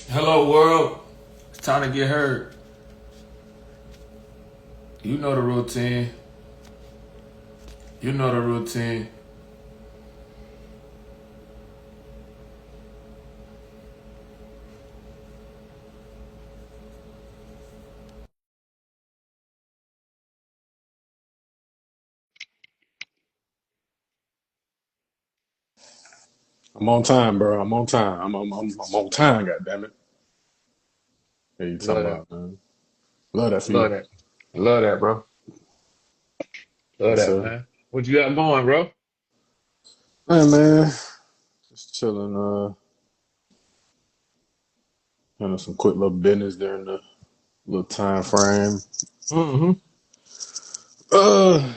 Hello, world. It's time to get heard. You know the routine. You know the routine. I'm on time, bro. I'm on time. I'm on time. God damn it. Hey, you talking Love that. about, man? Love that for Love you. that. Love that, bro. Love Yes, that, sir. man. What you got going, bro? Hey, man. Just chilling. Handling some quick little business during the little time frame. Mm-hmm. Uh,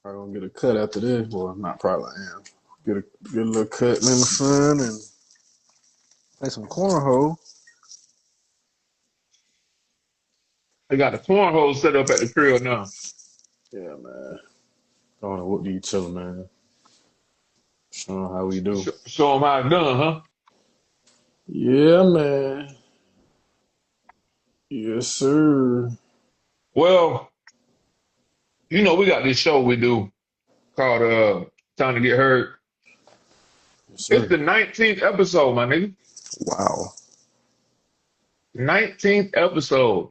Probably gonna get a cut after this. Well, not probably. I am. Get a little cut, man, my son, and play some cornhole. I got the cornhole set up at the crib now. Yeah, man. Going to whoop these chilling, man. Showing how we do. Show them how it's done, huh? Yeah, man. Yes, sir. Well, we got this show we do called Time to Get Heard. Yes, It's sir. the 19th episode, my nigga. Wow. 19th episode.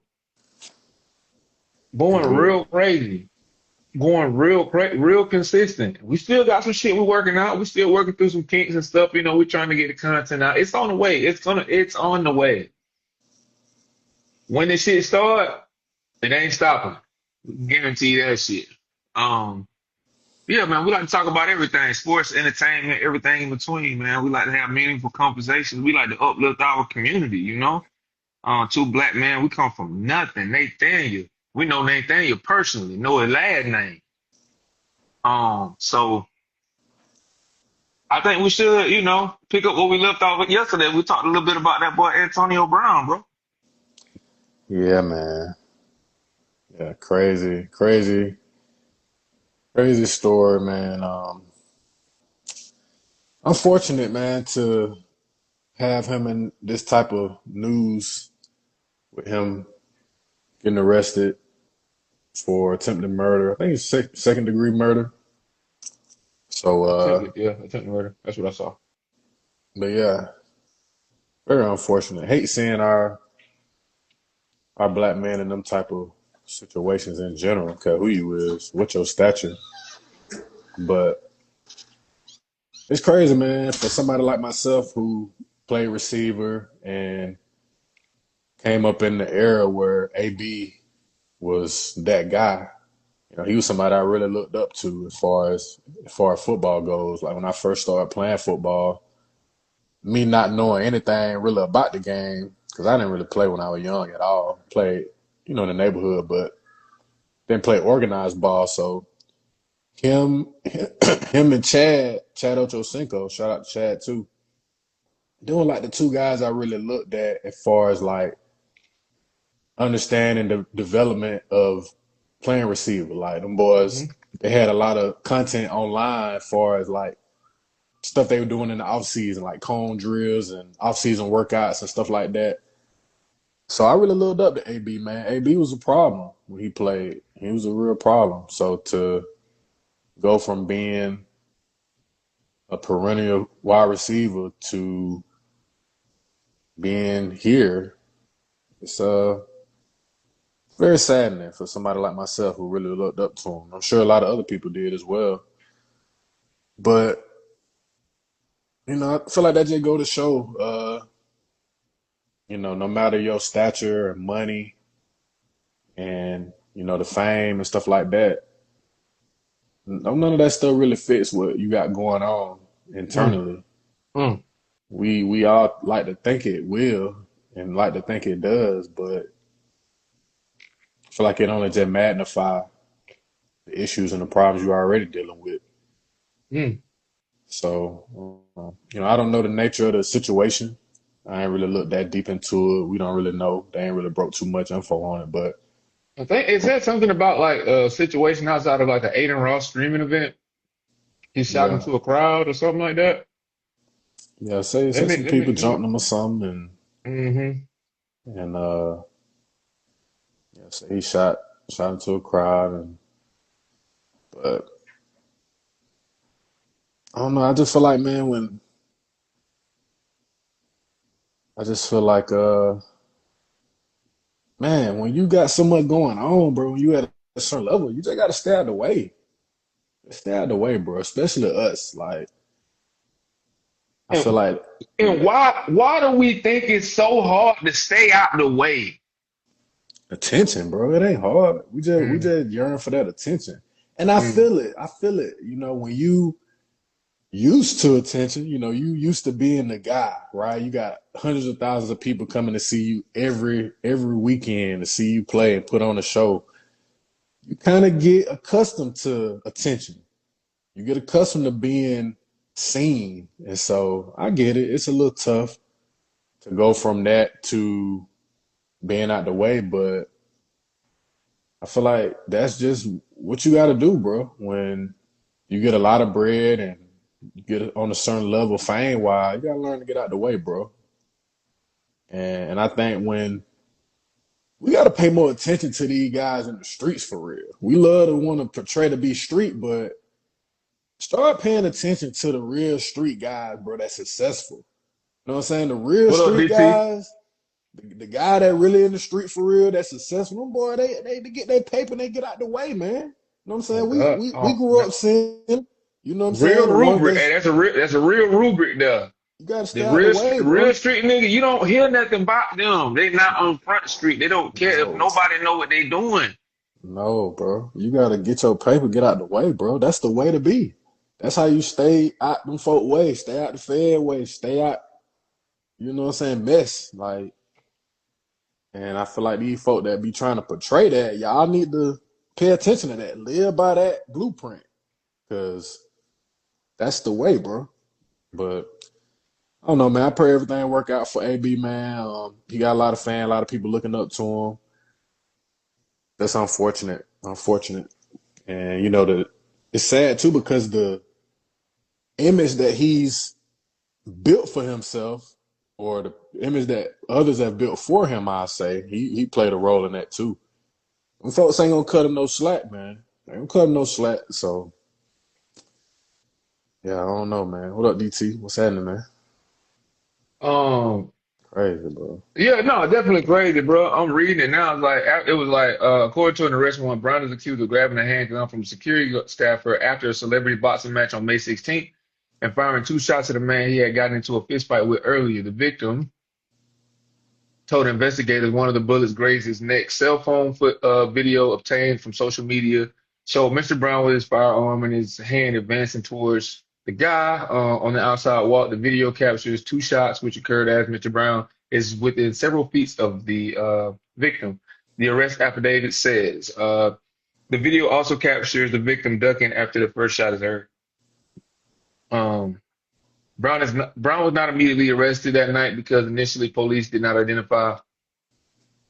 Going Good. real crazy. Going real consistent. We still got some shit we're working out. We still working through some kinks and stuff. We're trying to get the content out. It's on the way. It's on the way. When this shit start, it ain't stopping. Guarantee that shit. Um, yeah, man, we like to talk about everything, sports, entertainment, everything in between, man. We like to have meaningful conversations. We like to uplift our community. Two black men, we come from nothing. Nathaniel. We know Nathaniel personally, know his last name. So I think we should, pick up what we left off with yesterday. We talked a little bit about that boy Antonio Brown, bro. Yeah, man. Yeah, crazy story, man. Unfortunate, man, to have him in this type of news with him getting arrested for attempted murder. I think it's second degree murder. So, Attempted murder. That's what I saw. but yeah, very unfortunate. Hate seeing our black men in them type of situations in general. Care who you is, what your stature, but it's crazy, man, for somebody like myself who played receiver and came up in the era where AB was that guy. He was somebody I really looked up to as far as football goes. Like when I first started playing football, me not knowing anything really about the game, because I didn't really play when I was young at all. Played, in the neighborhood, but didn't play organized ball. So him, him and Chad Ochocinco, shout out to Chad too. Doing like the two guys I really looked at as far as like understanding the development of playing receiver. Like them boys, Hmm. they had a lot of content online as far as like stuff they were doing in the off season, like cone drills and off season workouts and stuff like that. So I really looked up to AB, man. AB was a problem when he played. He was a real problem. So to go from being a perennial wide receiver to being here, it's very saddening for somebody like myself who really looked up to him. I'm sure a lot of other people did as well. But, I feel like that just go to show, no matter your stature and money and, the fame and stuff like that, none of that stuff really fits what you got going on Mm, internally. mm. We all like to think it will and like to think it does, but I feel like it only just magnify the issues and the problems you're already dealing with. Mm. So, I don't know the nature of the situation. I ain't really looked that deep into it. We don't really know. They ain't really broke too much info on it, but I think it said something about like a situation outside of like the Aiden Ross streaming event. He shot yeah, into a crowd or something like that. Yeah, say some people jumped him or something, Mm-hmm. and yeah, say he shot into a crowd, and but I don't know. I just feel like, man, when I just feel like man, when you got so much going on, bro, when you at a certain level, you just gotta stay out the way. Stay out the way, bro. Especially us. Like I feel And like and why do we think it's so hard to stay out the way? attention, bro. It ain't hard. We Mm, just yearn for that attention. And I mm. feel it. I feel it. You know, when you used to attention, you know, you used to being the guy, right? You got hundreds of thousands of people coming to see you every weekend to see you play and put on a show. You kind of get accustomed to attention. You get accustomed to being seen. And so I get it. It's a little tough to go from that to being out the way, but I feel like that's just what you got to do, bro. When you get a lot of bread and you get on a certain level fame wise, you got to learn to get out the way, bro. And I think when we got to pay more attention to these guys in the streets for real. We love to want to portray to be street, but start paying attention to the real street guys, bro, that's successful. You know what I'm saying? The real What up, street DT? guys, the guy that really in the street for real, that's successful. Them boy, they get their paper and they get out the way, man. You know what I'm Oh saying? God. We Oh, grew man. up seeing, you know what I'm Real saying? The ones rubric. Hey, that's that's a real rubric there. you gotta stay The out the way, real bro. street nigga, you don't hear nothing about them. They not on Front Street. They don't care if No, nobody know what they doing. no, bro. You gotta get your paper, get out the way, bro. That's the way to be. That's how you stay out them folk way, stay out the Fed way, stay out, you know what I'm saying, mess. Like, and I feel like these folk that be trying to portray that, y'all need to pay attention to that. Live by that blueprint. Cause that's the way, bro. But I don't know, man. I pray everything work out for AB, man. He got a lot of fans, a lot of people looking up to him. That's unfortunate. Unfortunate. And you know, it's sad too because the image that he's built for himself, or the image that others have built for him, I say, he played a role in that too. Them folks ain't gonna cut him no slack, man. They ain't gonna cut him no slack. So yeah, I don't know, man. What up, DT? What's happening, man? Um, Crazy, bro. yeah, no, definitely crazy, bro. I'm reading it now. It was like according to an arrest warrant, Brown is accused of grabbing a handgun from a security staffer after a celebrity boxing match on May 16th and firing two shots at a man he had gotten into a fist fight with earlier. The victim told investigators one of the bullets grazed his neck. Cell phone video obtained from social media showed Mr. Brown with his firearm in his hand advancing towards the guy on the outside walk. The video captures two shots which occurred as Mr. Brown is within several feet of the victim. The arrest affidavit says the video also captures the victim ducking after the first shot is heard. Um, Brown was not immediately arrested that night because initially police did not identify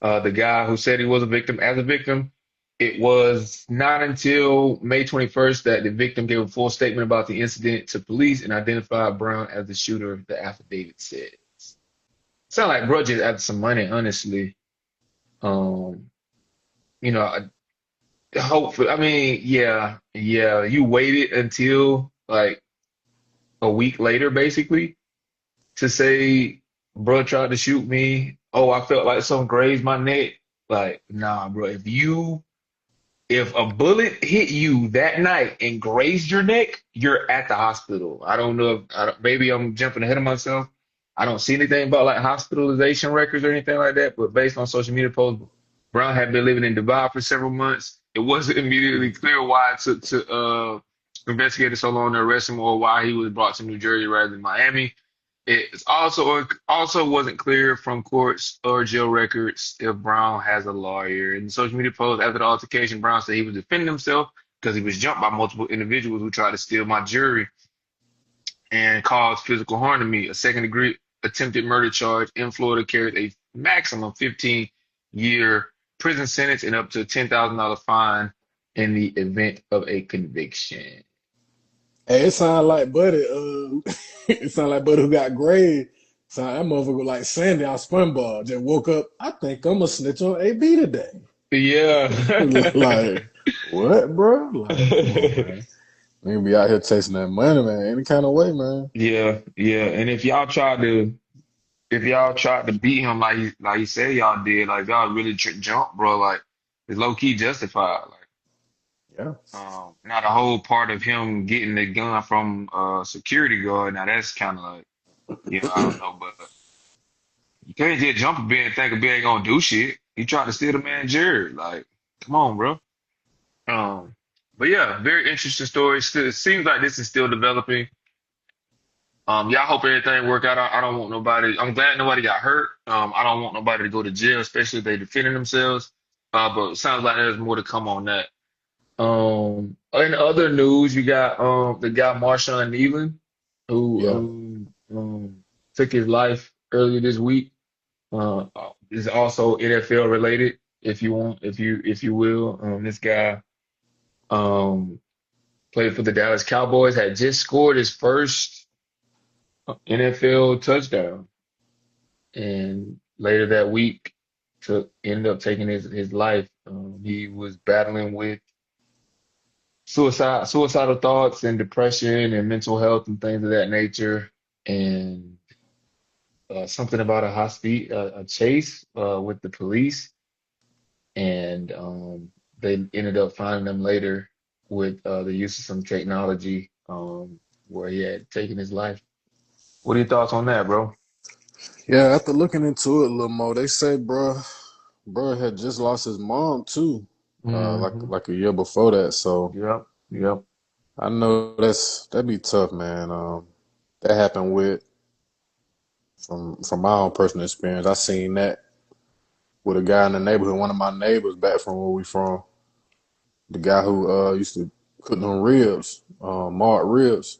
the guy who said he was a victim as a victim. It was not until May 21st that the victim gave a full statement about the incident to police and identified Brown as the shooter, the affidavit said. Sound like bro just after some money, honestly. Um, you know, hopefully, I mean, yeah, you waited until like a week later, basically, to say, bro tried to shoot me. Oh, I felt like something grazed my neck. Like, nah, bro, if a bullet hit you that night and grazed your neck, you're at the hospital. I don't know if maybe I'm jumping ahead of myself. I don't see anything about like hospitalization records or anything like that, but based on social media posts, Brown had been living in Dubai for several months. It wasn't immediately clear why it took to investigators so long to arrest him or why he was brought to New Jersey rather than Miami. It's also wasn't clear from courts or jail records if Brown has a lawyer. In the social media post after the altercation, Brown said he was defending himself because he was jumped by multiple individuals who tried to steal my jewelry and cause physical harm to me. A second degree attempted murder charge in Florida carries a maximum 15-year prison sentence and up to $10,000 fine in the event of a conviction. Hey, it sound like Buddy. It sound like Buddy who got grade. Sound that motherfucker like Sandy out SpongeBob. Just woke up. I think I'm gonna snitch on AB today. Yeah. Like what, bro? Like, come on, man. We ain't be out here chasing that money, man. Any kind of way, man. Yeah, yeah. And if y'all tried to beat him like you said y'all did, like y'all really jump, bro, like it's low key justified. Like Yeah. now the whole part of him getting the gun from security guard, now that's kind of like, I don't know, but you can't just jump a bit and think a bit ain't gonna do shit. He tried to steal the man Jared. Like, come on, bro. Um, but yeah, very interesting story. Still, it seems like this is still developing. Yeah, I hope everything work out. I don't want nobody. I'm glad nobody got hurt. I don't want nobody to go to jail, especially if they defending themselves. But it sounds like there's more to come on that. In other news, you got the guy Marshawn Kneeland, who Yeah. took his life earlier this week. Is also NFL related, if you want, if you will. This guy um played for the Dallas Cowboys, had just scored his first NFL touchdown, and later that week ended up taking his life. He was battling with suicidal thoughts and depression and mental health and things of that nature, and something about a chase with the police, and they ended up finding him later with the use of some technology where he had taken his life. What are your thoughts on that, bro? Yeah, after looking into it a little more, they say, bro had just lost his mom too, Hmm. like a year before that. So Yep, yep. I know that'd be tough, man. That happened with from my own personal experience. I seen that with a guy in the neighborhood, one of my neighbors back from where we from. The guy who used to cook them ribs, marked ribs.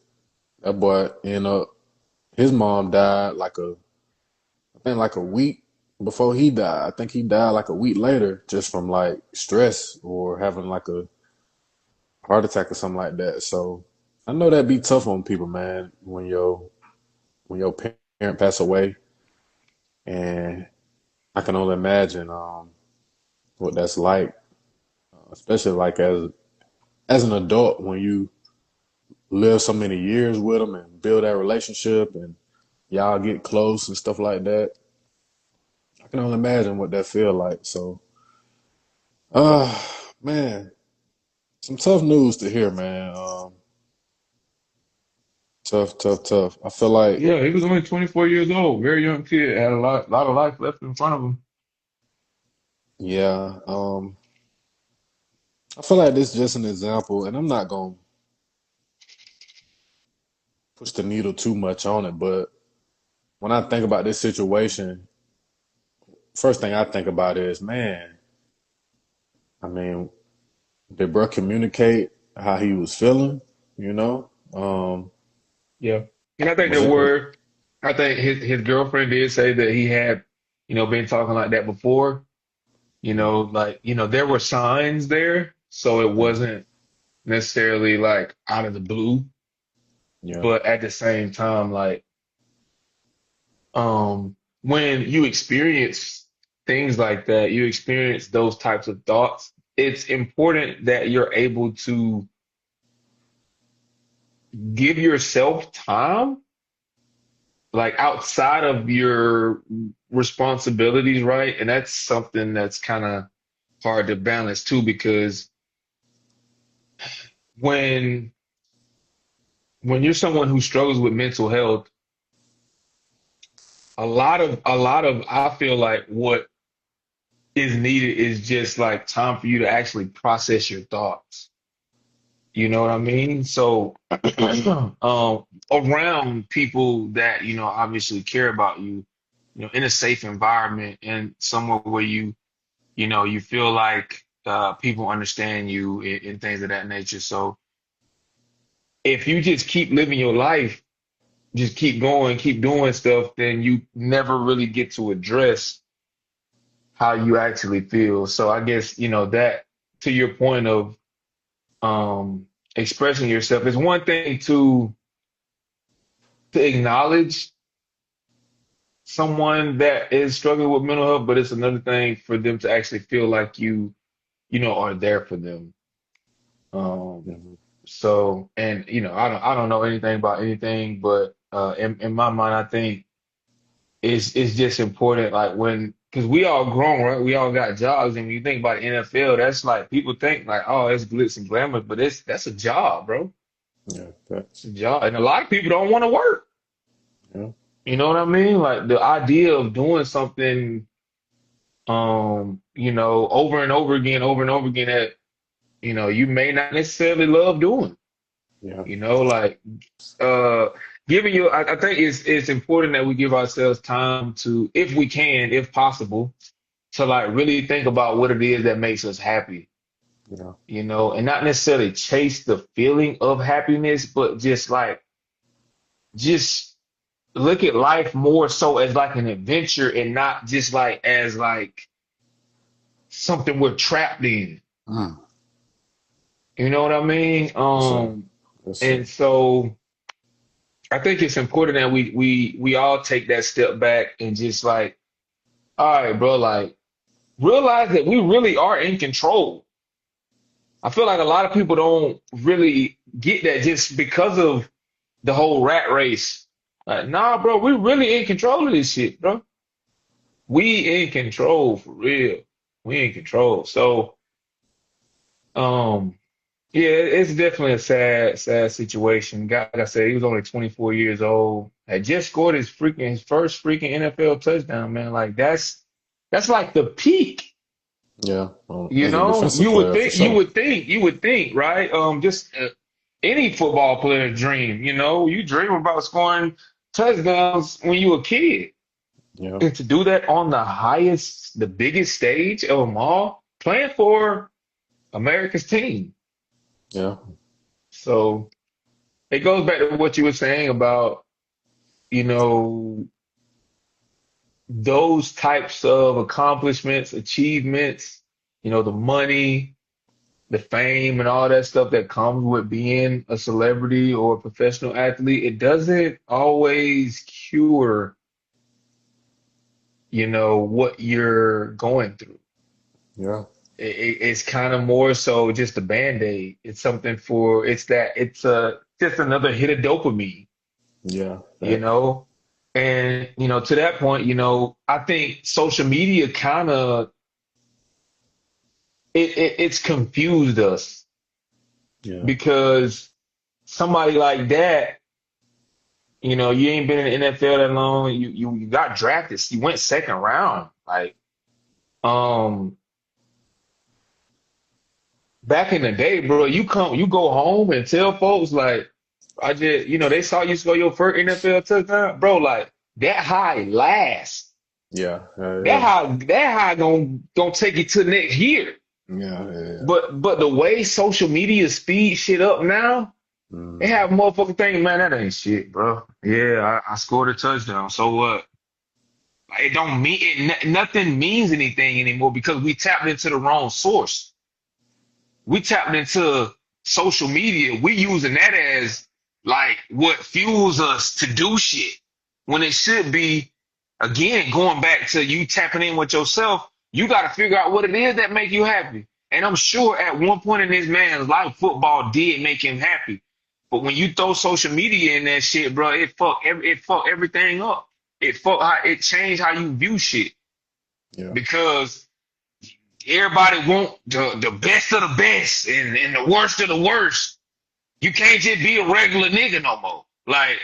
That boy ended up his mom died I think like a week before he died. I think he died like a week later just from like stress or having like a heart attack or something like that. So I know that'd be tough on people, man, when your parent pass away, and I can only imagine what that's like, especially like as an adult when you live so many years with them and build that relationship and y'all get close and stuff like that. I can only imagine what that feel like. So, uh, man, some tough news to hear, man. Tough, tough, tough. I feel like, Yeah, he was only 24 years old, very young kid, had a lot of life left in front of him. yeah, I feel like this is just an example, and I'm not gonna push the needle too much on it, but when I think about this situation, first thing I think about is, man, I mean, did bro communicate how he was feeling? You know, Yeah. And I think was there it? were, I think his girlfriend did say that he had, been talking like that before. Mm, There were signs there, so it mm, wasn't necessarily like out of the blue, yeah, but at the same time, like, when you experience things like that, you experience those types of thoughts, it's important that you're able to give yourself time, like outside of your responsibilities, right? And that's something that's kind of hard to balance too, because when you're someone who struggles with mental health, a lot of I feel like what is needed is just like time for you to actually process your thoughts. You know what I mean? So around people that, obviously care about you, in a safe environment and somewhere where you feel like people understand you and things of that nature. So if you just keep living your life, just keep going, keep doing stuff, then you never really get to address how you actually feel. So I guess, that to your point of expressing yourself. It's one thing to acknowledge someone that is struggling with mental health, but it's another thing for them to actually feel like you are there for them. Um, Mhm. so, and I don't know anything about anything, but in my mind, I think it's just important, like because we all grown, right? We all got jobs, and when you think about the NFL, that's like people think like, oh, it's glitz and glamour, but that's a job, bro. Yeah, It's facts. a job, and a lot of people don't want to work. Yeah, You know what I mean? Like the idea of doing something, over and over again that you may not necessarily love doing. yeah, Like uh, giving you, I think it's important that we give ourselves time to, if we can, if possible, to like really think about what it is that makes us happy. yeah, And not necessarily chase the feeling of happiness, but just look at life more so as like an adventure and not just like as like something we're trapped in. mm. You know what I mean? Yes, sir. Yes, sir. And so I think it's important that we all take that step back and just like, all right, bro, like realize that we really are in control. I feel like a lot of people don't really get that just because of the whole rat race. Like, nah, bro, we really in control of this shit, bro. We in control for real. We in control. So, um, yeah, it's definitely a sad, sad situation. Guy, like I said, he was only 24 years old. Had just scored his first freaking NFL touchdown, man. Like that's like the peak. Yeah, as a defensive You would player for think, you sure. would think, you would think, right? Just any football player's dream. You dream about scoring touchdowns when you were a kid, Yeah, and to do that on the highest, the biggest stage of them all, playing for America's team. yeah, So it goes back to what you were saying about, you know, those types of accomplishments, achievements, the money, the fame and all that stuff that comes with being a celebrity or a professional athlete. It doesn't always cure, what you're going through. yeah, It's kind of more so just a band-aid. It's something it's just another hit of dopamine, yeah. you Facts. know? And, to that point, I think social media kind of it's confused us Yeah, because somebody like that, you ain't been in the NFL that long. You got drafted. You went second round. Like, um, back in the day, bro, you go home and tell folks like, I just, they saw you score your first NFL touchdown, bro. Like that high lasts. yeah, yeah, That yeah, high gonna take you to next year. yeah, yeah, yeah. But the way social media speeds shit up now, they Mhm. have motherfucker thinking, man, that ain't shit, bro. Yeah, I scored a touchdown. So what? Like, it don't mean nothing means anything anymore because we tapped into the wrong source. We tapped into social media. We using that as like what fuels us to do shit when it should be, again, going back to you tapping in with yourself. You got to figure out what it is that make you happy. And I'm sure at one point in this man's life, football did make him happy. But when you throw social media in that shit, bro, it fuck everything up. It changed how you view shit Yeah, because everybody want the best of the best and the worst of the worst. You can't just be a regular nigga no more. Like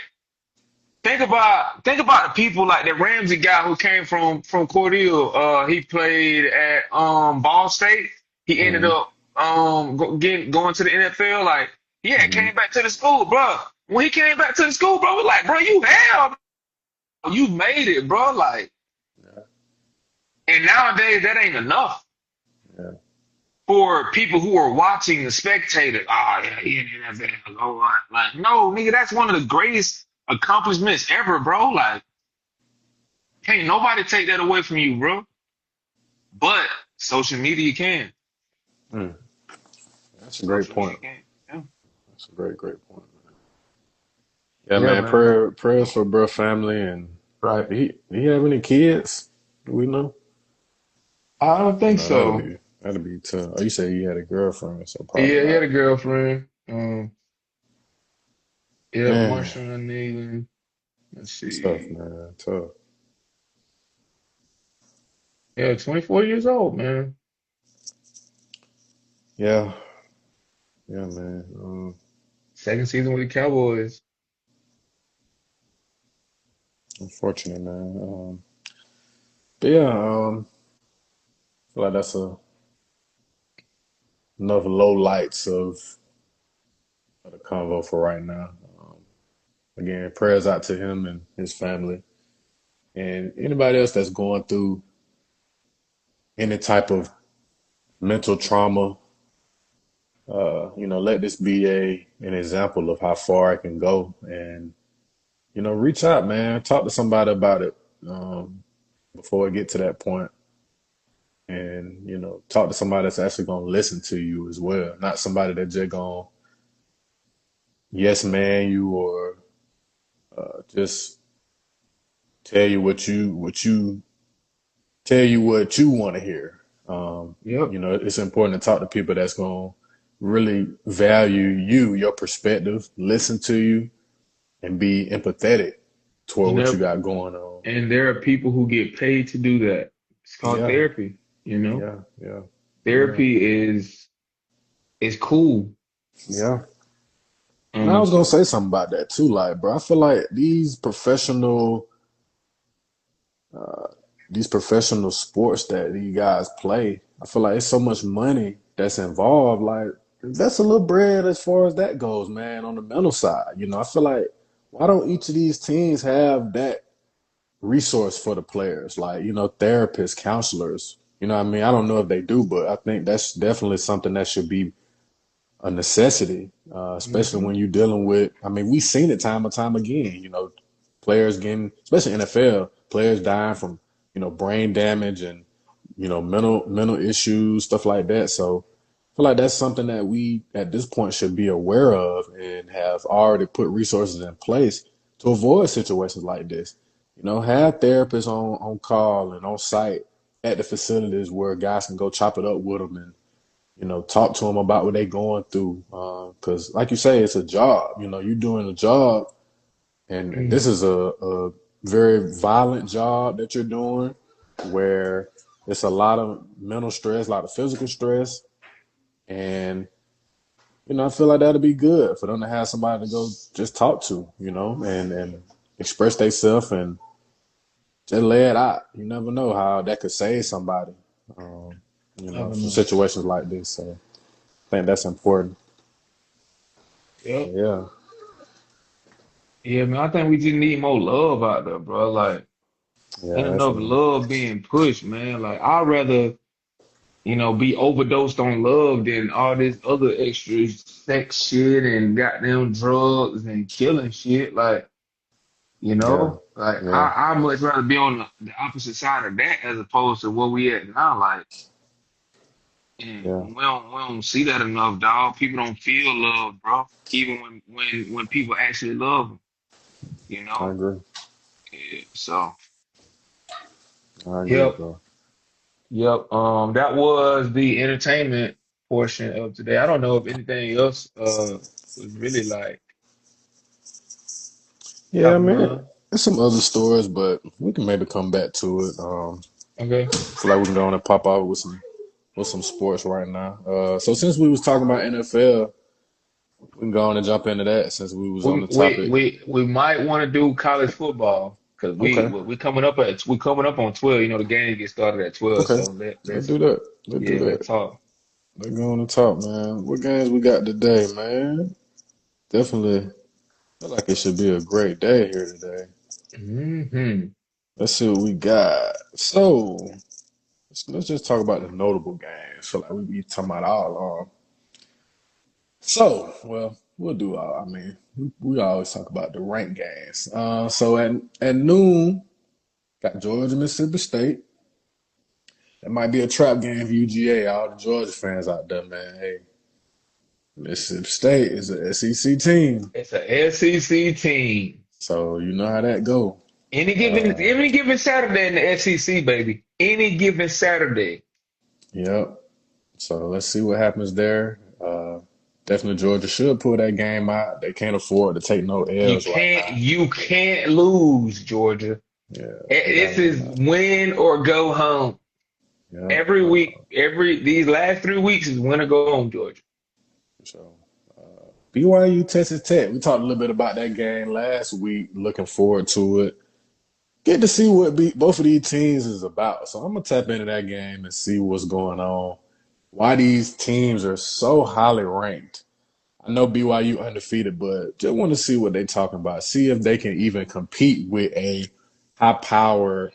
think about the people like the Ramsey guy who came from Cordell. He played at Ball State. He ended hmm, up going to the NFL. Like yeah, hmm, came back to the school, bro. When he came back to the school, bro, we like, bro, you made it, bro. Like, yeah, and nowadays that ain't enough yeah, for people who are watching the spectator. Oh yeah, he in the NFL. Go on. Like, no, nigga, that's one of the greatest accomplishments ever, bro. Like, can't nobody take that away from you, bro. But social media can. mm. That's a great Social point. media can. Yeah. It's a great, great point, man. Yeah, Yeah, man. man. Prayers for bro family, and Right. he have any kids? Do we know? I don't think No, so. that'd be tough. Oh, you say he had a girlfriend, so probably Yeah, he had not. a girlfriend. Yeah, Man, Marshawn Neilan. Let's tough, see. man. Tough. Yeah, 24 years old, man. Yeah, yeah, man. Second season with the Cowboys. Unfortunate, man. But yeah, I feel like that's enough low lights of the convo for right now. Again, prayers out to him and his family, and anybody else that's going through any type of mental trauma. Let this be an example of how far it can go, and reach out, man. Talk to somebody about it before it get to that point, and talk to somebody that's actually gonna listen to you as well, not somebody that just gonna yes man you or just tell you what you want to hear. Yep. It's important to talk to people that's gonna really value you, your perspective, listen to you, and be empathetic toward You what you know, got going on. and there are people who get paid to do that. It's called Yeah, therapy, you know? yeah, yeah, yeah, Therapy is cool. yeah. And I was gonna So say something about that too, like, bro. I feel like these professional sports that these guys play, I feel like it's so much money that's involved. Like, that's a little bread as far as that goes, man. On the mental side, I feel like why don't each of these teams have that resource for the players, like therapists, counselors. What I mean, I don't know if they do, but I think that's definitely something that should be a necessity, especially mhm. when you're dealing with. I mean, we've seen it time and time again. Players getting, especially NFL players dying from brain damage and mental issues, stuff like that. So I feel like that's something that we at this point should be aware of and have already put resources in place to avoid situations like this. Have therapists on call and on site at the facilities where guys can go chop it up with them and talk to them about what they're going through. Because, like you say, it's a job. You're doing a job, and this Mm. is a very violent job that you're doing, where it's a lot of mental stress, a lot of physical stress, and I feel like that'd be good for them to have somebody to go just talk to, and express themselves and just lay it out. You never know how that could save somebody, um, Never from know. situations like this. So I think that's important. Yep. Yeah, Yeah, man. I think we just need more love out there, bro. Like, yeah, ain't enough definitely. love being pushed, man. Like, I'd rather, be overdosed on love than all this other extra sex shit and goddamn drugs and killing shit. Like, Yeah, like yeah, I much rather be on the opposite side of that as opposed to where we at now. Like, and yeah. we don't see that enough, dog. People don't feel love, bro. Even when people actually love them, you I know. agree. Yeah, so, I agree, yep, bro. yep. That was the entertainment portion of today. I don't know if anything else was really like Yeah, top of man. mind. There's some other stories, but we can maybe come back to it. Okay. Feel like we can go on and pop off with some sports right now. So since we was talking about NFL, we can go on and jump into that since we was on We the we topic. we we might want to do college football because Okay, we coming up on 12. The game gets started at 12. okay. So Let's do that. Let's do that. let's talk. Let's go on and talk, man. What games we got today, man? Definitely feel like it should be a great day here today. Hmm. Let's see what we got. So let's just talk about the notable games. So like we be talking about all along. So, well, we'll do all. I mean, we always talk about the ranked games. So at noon, got Georgia, Mississippi State. That might be a trap game for UGA. All the Georgia fans out there, man. Hey, Mississippi State is a SEC team, It's a SEC team. so you know how that go. Any given Saturday in the SEC, baby. Any given Saturday. Yep. So let's see what happens there. Definitely Georgia should pull that game out. They can't afford to take no L's right now. You can't lose, Georgia. Yeah, they got This to is win that. win or go home. Yeah. Every week, these last 3 weeks is win or go home, Georgia. So BYU Texas Tech. We talked a little bit about that game last week. Looking forward to it. Get to see what both of these teams is about. So I'm gonna tap into that game and see what's going on. Why these teams are so highly ranked. I know BYU undefeated, but just want to see what they're talking about. See if they can even compete with a high-powered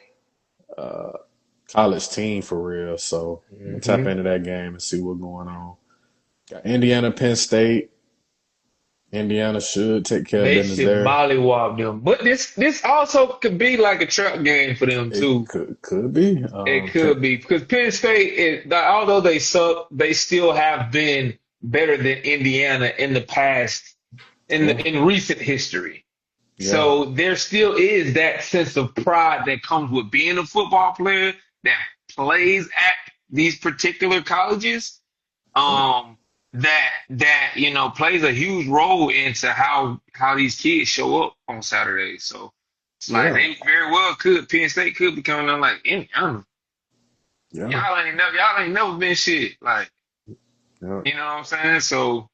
college team for real. So I'm gonna tap Hmm. into that game and see what's going on. Got Indiana, Penn State. Indiana should take care of They business should there. mollywop them. But this also could be like a trap game for them It too. could be. It could be because Penn State, although they suck, they still have been better than Indiana in the past, Yeah, in recent history. yeah, So there still is that sense of pride that comes with being a football player that plays at these particular colleges. yeah, That plays a huge role into how these kids show up on Saturdays. So it's like yeah, they very well could Penn State could be coming on like yeah, y'all ain't never been shit. Like, yeah. you know what I'm saying? So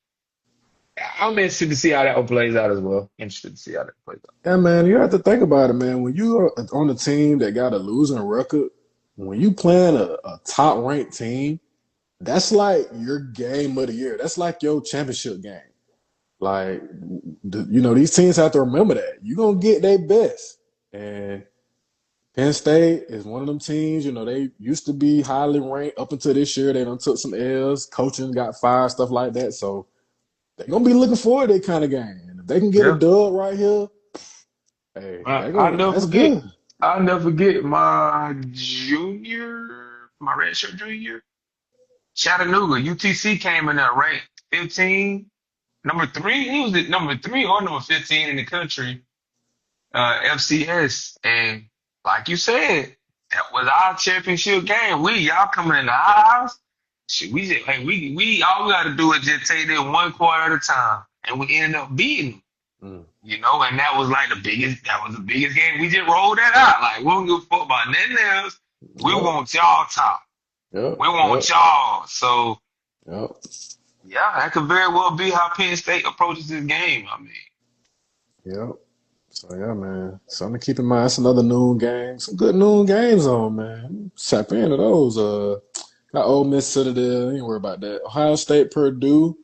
I'm interested to see how that one plays out as well. Interested to see how that plays out. Yeah, man, you have to think about it, man. When you are on a team that got a losing record, when you playing a top ranked team, that's like your game of the year. That's like your championship game. Like, these teams have to remember that. You're going to get their best. And Penn State is one of them teams, they used to be highly ranked up until this year. They done took some L's, coaching got fired, stuff like that. So they're going to be looking forward to that kind of game. And if they can get a Yeah. dub right here, hey, I never that's forget. good. I'll never forget my redshirt junior year. Chattanooga, UTC came in there ranked 15, number three. He was at number 3 or number 15 in the country, FCS. And like you said, that was our championship game. Y'all coming in the house. Shit, we just, hey, we all we got to do is just take it 1 quarter at a time, and we ended up beating them. Mm, And that was the biggest game. We just rolled that out. Like, we don't give a fuck about nothing else. We yep, want y'all top. yep, We want yep, y'all. So, yep, yeah, that could very well be how Penn State approaches this game. I mean, yep. So yeah, man. Something to keep in mind. It's another noon game. Some good noon games on, man. Tap into those. Got Ole Miss Citadel. Ain't worry about that. Ohio State, Purdue.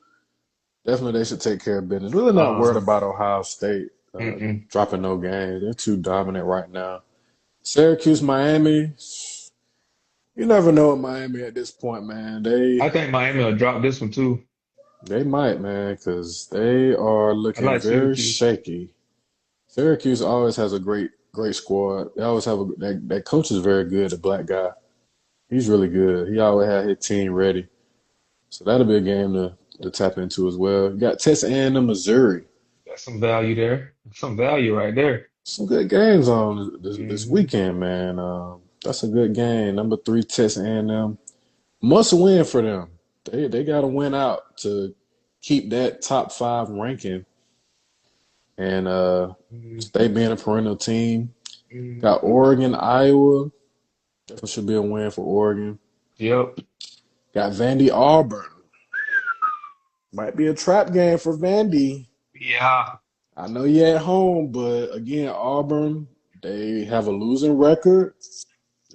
Definitely they should take care of business. Really not worried uh, about Ohio State mm-mm. dropping no games. They're too dominant right now. Syracuse, Miami. You never know with Miami at this point, man. I think Miami will drop this one too. They might, man, because they are I looking like very Syracuse. shaky. Syracuse always has a great squad. They always have that coach is very good, the black guy. He's really good. He always had his team ready. So that'll be a game to tap into as well. You got Texas A&M, Missouri. Got some value there. Some value right there. Some good games on this Hmm. weekend, man. That's a good game. Number 3, Texas A&M. Must win for them. They got to win out to keep that top 5 ranking and stay being a perennial team. Got Hmm. Oregon, Iowa. Definitely should be a win for Oregon. Yep. Got Vandy, Auburn. Might be a trap game for Vandy. Yeah. I know you're at home, but again, Auburn, they have a losing record. It's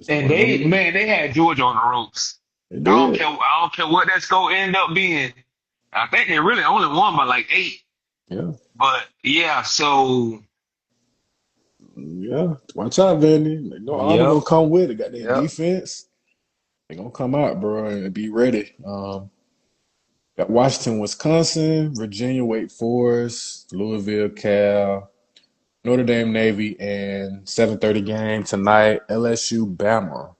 And one of them. they had Georgia on the ropes. They I don't did. care. I don't care what that score end up being. I think they really only won by like 8. Yeah. But yeah, so Yeah. Watch out, Vandy. They know Auburn yep, gonna come with it. Got their yep. defense. They gonna come out, bro, and be ready. Got Washington, Wisconsin, Virginia, Wake Forest, Louisville, Cal, Notre Dame, Navy, and 7:30 game tonight. LSU, Bama.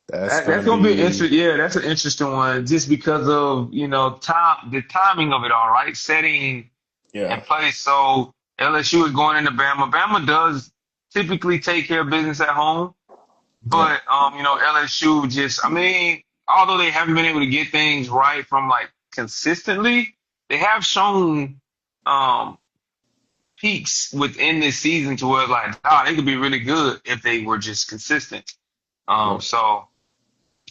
That's That's gonna gonna be be interesting. Yeah, that's an interesting one, just because of the timing of it all, right? Setting yeah, and play. So LSU is going into Bama. Bama does typically take care of business at home, yeah, but LSU just, I mean, although they haven't been able to get things right from like consistently, they have shown um peaks within this season to where like, they could be really good if they were just consistent. yeah, So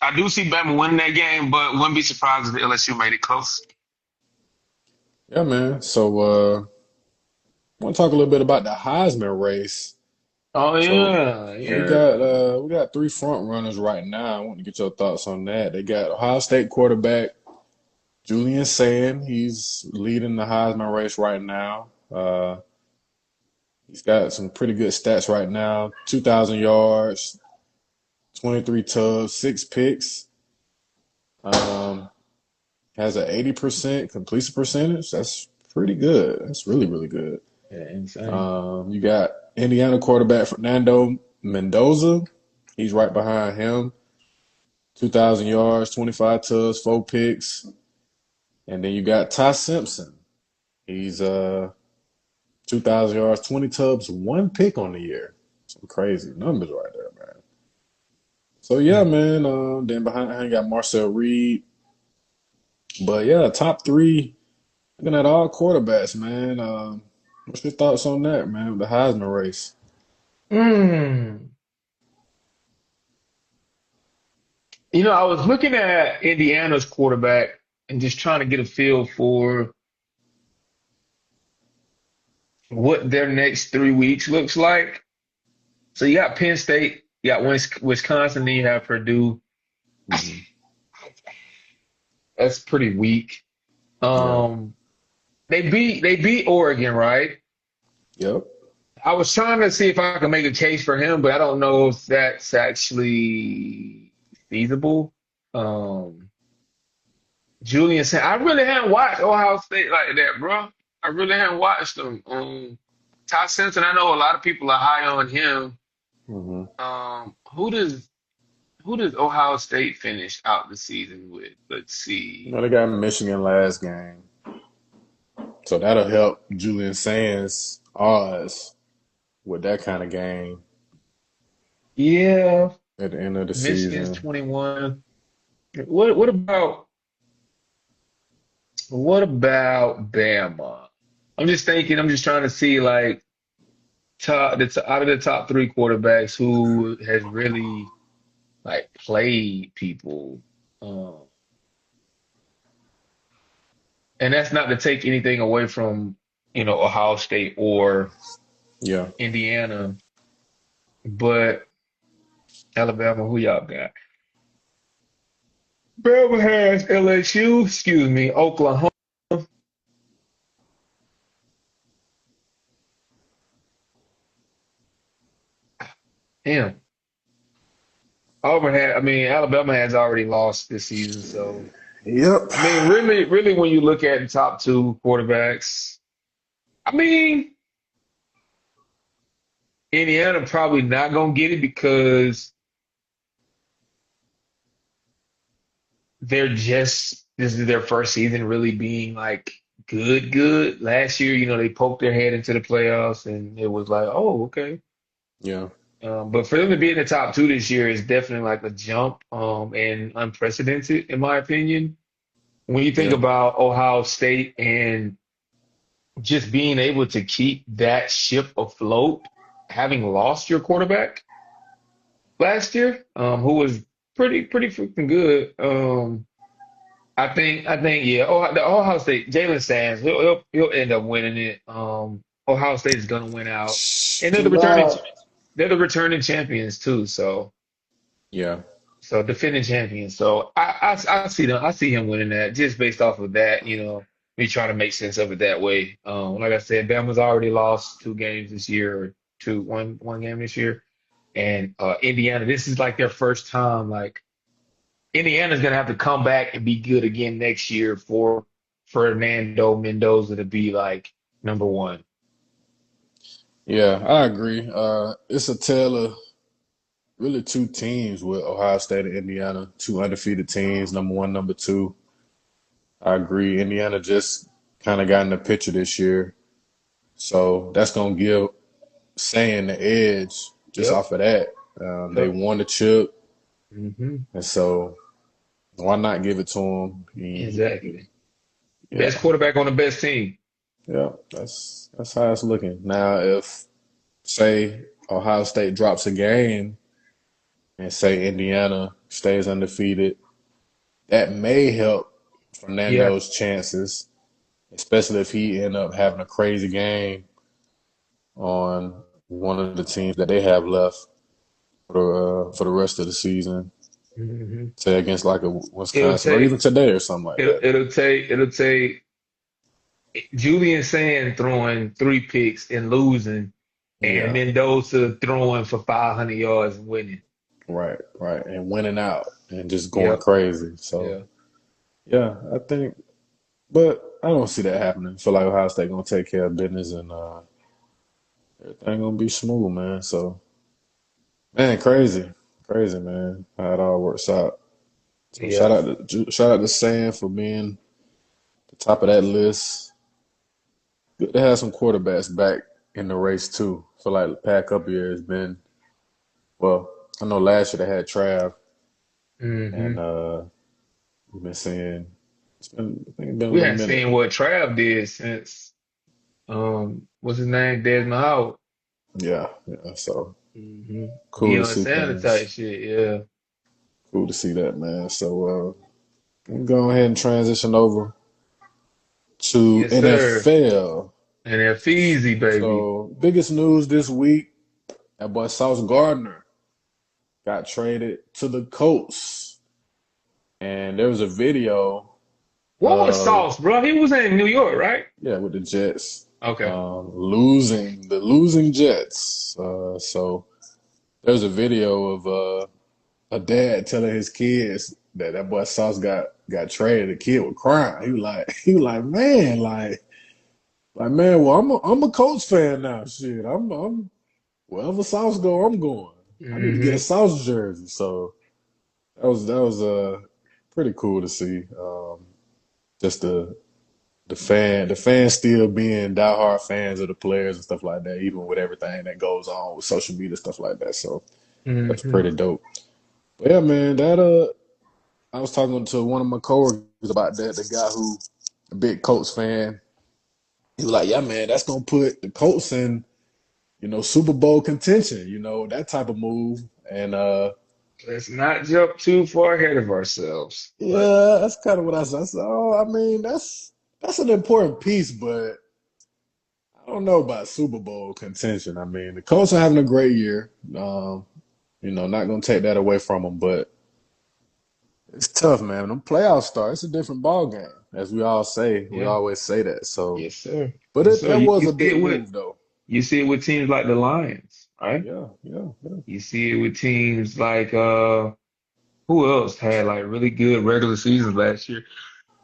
I do see Bama winning that game, but wouldn't be surprised if LSU made it close. yeah, man. So I want to talk a little bit about the Heisman race. Oh So yeah, we yeah. got three front runners right now. I want to get your thoughts on that. They got Ohio State quarterback Julian Sand. He's leading the Heisman race right now. He's got some pretty good stats right now. 2,000 yards, 23 tubs, 6 picks. Um, has an 80% completion percentage. That's pretty good. That's really, really good. Yeah, insane. You got Indiana quarterback Fernando Mendoza. He's right behind him. 2,000 yards, 25 tubs, 4 picks. And then you got Ty Simpson. He's 2,000 yards, 20 tubs, 1 pick on the year. Some crazy numbers right there, man. So yeah, Mm. man. Then behind him you got Marcel Reed. But yeah, top three. Looking at all quarterbacks, man. What's your thoughts on that, man? The Heisman race. Mm. I was looking at Indiana's quarterback and just trying to get a feel for what their next 3 weeks looks like. So you got Penn State, you got Wisconsin, then you have Purdue. Hmm. That's pretty weak. Yeah. Um, they beat Oregon, right? Yep. I was trying to see if I could make a case for him, but I don't know if that's actually feasible. Um, Julian said, I really haven't watched Ohio State like that, bro. I really haven't watched them. Ty Simpson, I know a lot of people are high on him. Hmm. Who does Ohio State finish out the season with? Let's You see. know, they got Michigan last game. So that'll help Julian Sands' odds with that kind of game Yeah, at the end of the Michigan's season. 21. What about Bama? I'm just trying to see like out of the top three quarterbacks who has really like played people. Um, and that's not to take anything away from, Ohio State or Yeah. Indiana, but Alabama, who y'all got? Bama has LSU, excuse me, Oklahoma. Damn. Alabama has already lost this season, so Yep. really, really, when you look at the top two quarterbacks, I mean, Indiana probably not gonna get it because this is their first season really being like good, good. Last year, they poked their head into the playoffs and it was like, oh, okay. Yeah. But for them to be in the top two this year is definitely like a jump, and unprecedented in my opinion. When you think Yeah. about Ohio State and just being able to keep that ship afloat, having lost your quarterback last year, who was pretty freaking good. I think, yeah. The Ohio State, Jalen Sands, he'll end up winning it. Ohio State is gonna win out, and Chill out. they're the returning champions too. Yeah. So defending champions. So I see them. I see him winning that just based off of that. Me trying to make sense of it that way. Like I said, Bama's already lost 2 games this year, or one game this year, and Indiana. This is like their first time. Like Indiana's gonna have to come back and be good again next year for Fernando Mendoza to be like number one. Yeah, I agree. It's a tale of really two teams with Ohio State and Indiana, two undefeated teams, number one, number two. I agree. Indiana just kind of got in the picture this year. So that's going to give saying the edge just Yep. off of that. They Yep. won the chip. Hmm. And so why not give it to him? Exactly. Best Yeah, quarterback on the best team. yeah, that's how it's looking. Now, if say Ohio State drops a game and say Indiana stays undefeated, that may help Yeah. Fernando's chances, especially if he end up having a crazy game on one of the teams that they have left for the rest of the season, Hmm. say against like a It'll Wisconsin or even take today or something like that. it'll take Julian Sand throwing three picks and losing, and Yeah, Mendoza throwing for 500 yards and winning. right, right, and winning out and just going Yep. crazy. So Yeah. yeah, I think, but I don't see that happening. I feel like Ohio State gonna take care of business and everything gonna be smooth, man. So man, crazy, crazy, man. How it all works out. So Yeah. shout out to Sam for being the top of that list. Good to have some quarterbacks back in the race too. Feel like the past couple years been well. I know last year they had Trav, and Hmm. we've been seeing I think it's been a We little hadn't minute. seen what Trav did since what's his name? Desmond Howard. Yeah, yeah. So Hmm. cool to Deion see Sanders type things. shit. Yeah. Cool to see that, man. So we'll go ahead and transition over to Yes, sir. NFL. And they're Feezy, baby. So biggest news this week, that boy Sauce Gardner got traded to the Colts. And there was a video What was of Sauce, bro? He was in New York, right? yeah with the Jets Okay. losing Jets. So there's a video of a dad telling his kids that that boy Sauce got traded. The kid was crying. He was like man like man. Well, I'm a Colts fan now. Shit, I'm wherever Sauce go, I'm going. I need to get a Hmm. Sauce jersey. So that was pretty cool to see. Just the fans still being diehard fans of the players and stuff like that, even with everything that goes on with social media stuff like that. So that's Hmm. pretty dope. But yeah, man, that I was talking to one of my coworkers about that. The guy who a big Colts fan. He was like, "Yeah, man, that's gonna put the Colts in, Super Bowl contention. That type of move." And Let's not jump too far ahead of ourselves. But yeah, that's kind of what I said. I said, oh, I mean, that's an important piece, but I don't know about Super Bowl contention. I mean, the Colts are having a great year. Not gonna take that away from them, but it's tough, man. When them playoffs start, it's a different ball game, as we all say. We yeah, always say that. So, yes, sir. but Yes, sir. that You, was you a see big it with move, though. you see it with teams like the Lions, right? Yeah, yeah, yeah. You see it with teams like who else had like really good regular seasons last year?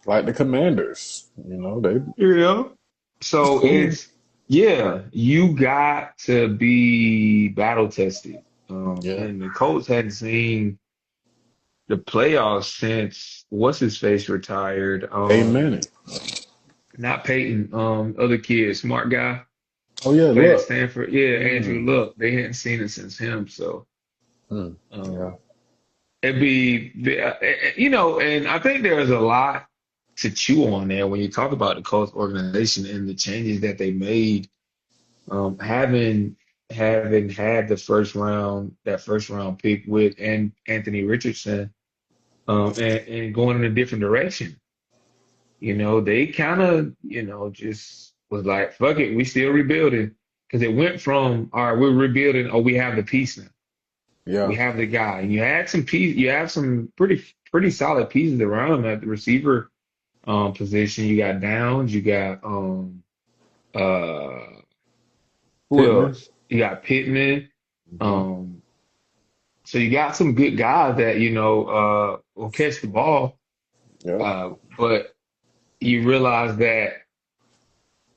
Like the Commanders, they Yeah. it's So cool. yeah, you got to be battle tested. Yeah, And the Colts hadn't seen the playoffs since what's his face retired. Amen. Not Peyton, other kid, smart guy, Oh yeah, played at look. Stanford. Yeah, Andrew Mm, Luck. They hadn't seen it since him. So yeah, um, it'd and I think there's a lot to chew on there when you talk about the Colts organization and the changes that they made. Having had that first round pick with and Anthony Richardson, and going in a different direction. They kind of, just was like, fuck it, we still rebuilding. Because it went from, all right, we're rebuilding, oh, we have the piece now. We yeah. have the guy. And you have some pretty solid pieces around him at the receiver position. You got Downs, you got uh who Pittman. else? You got Pittman. Hmm. Um so you got some good guys that, will catch the ball. Yeah. But you realize that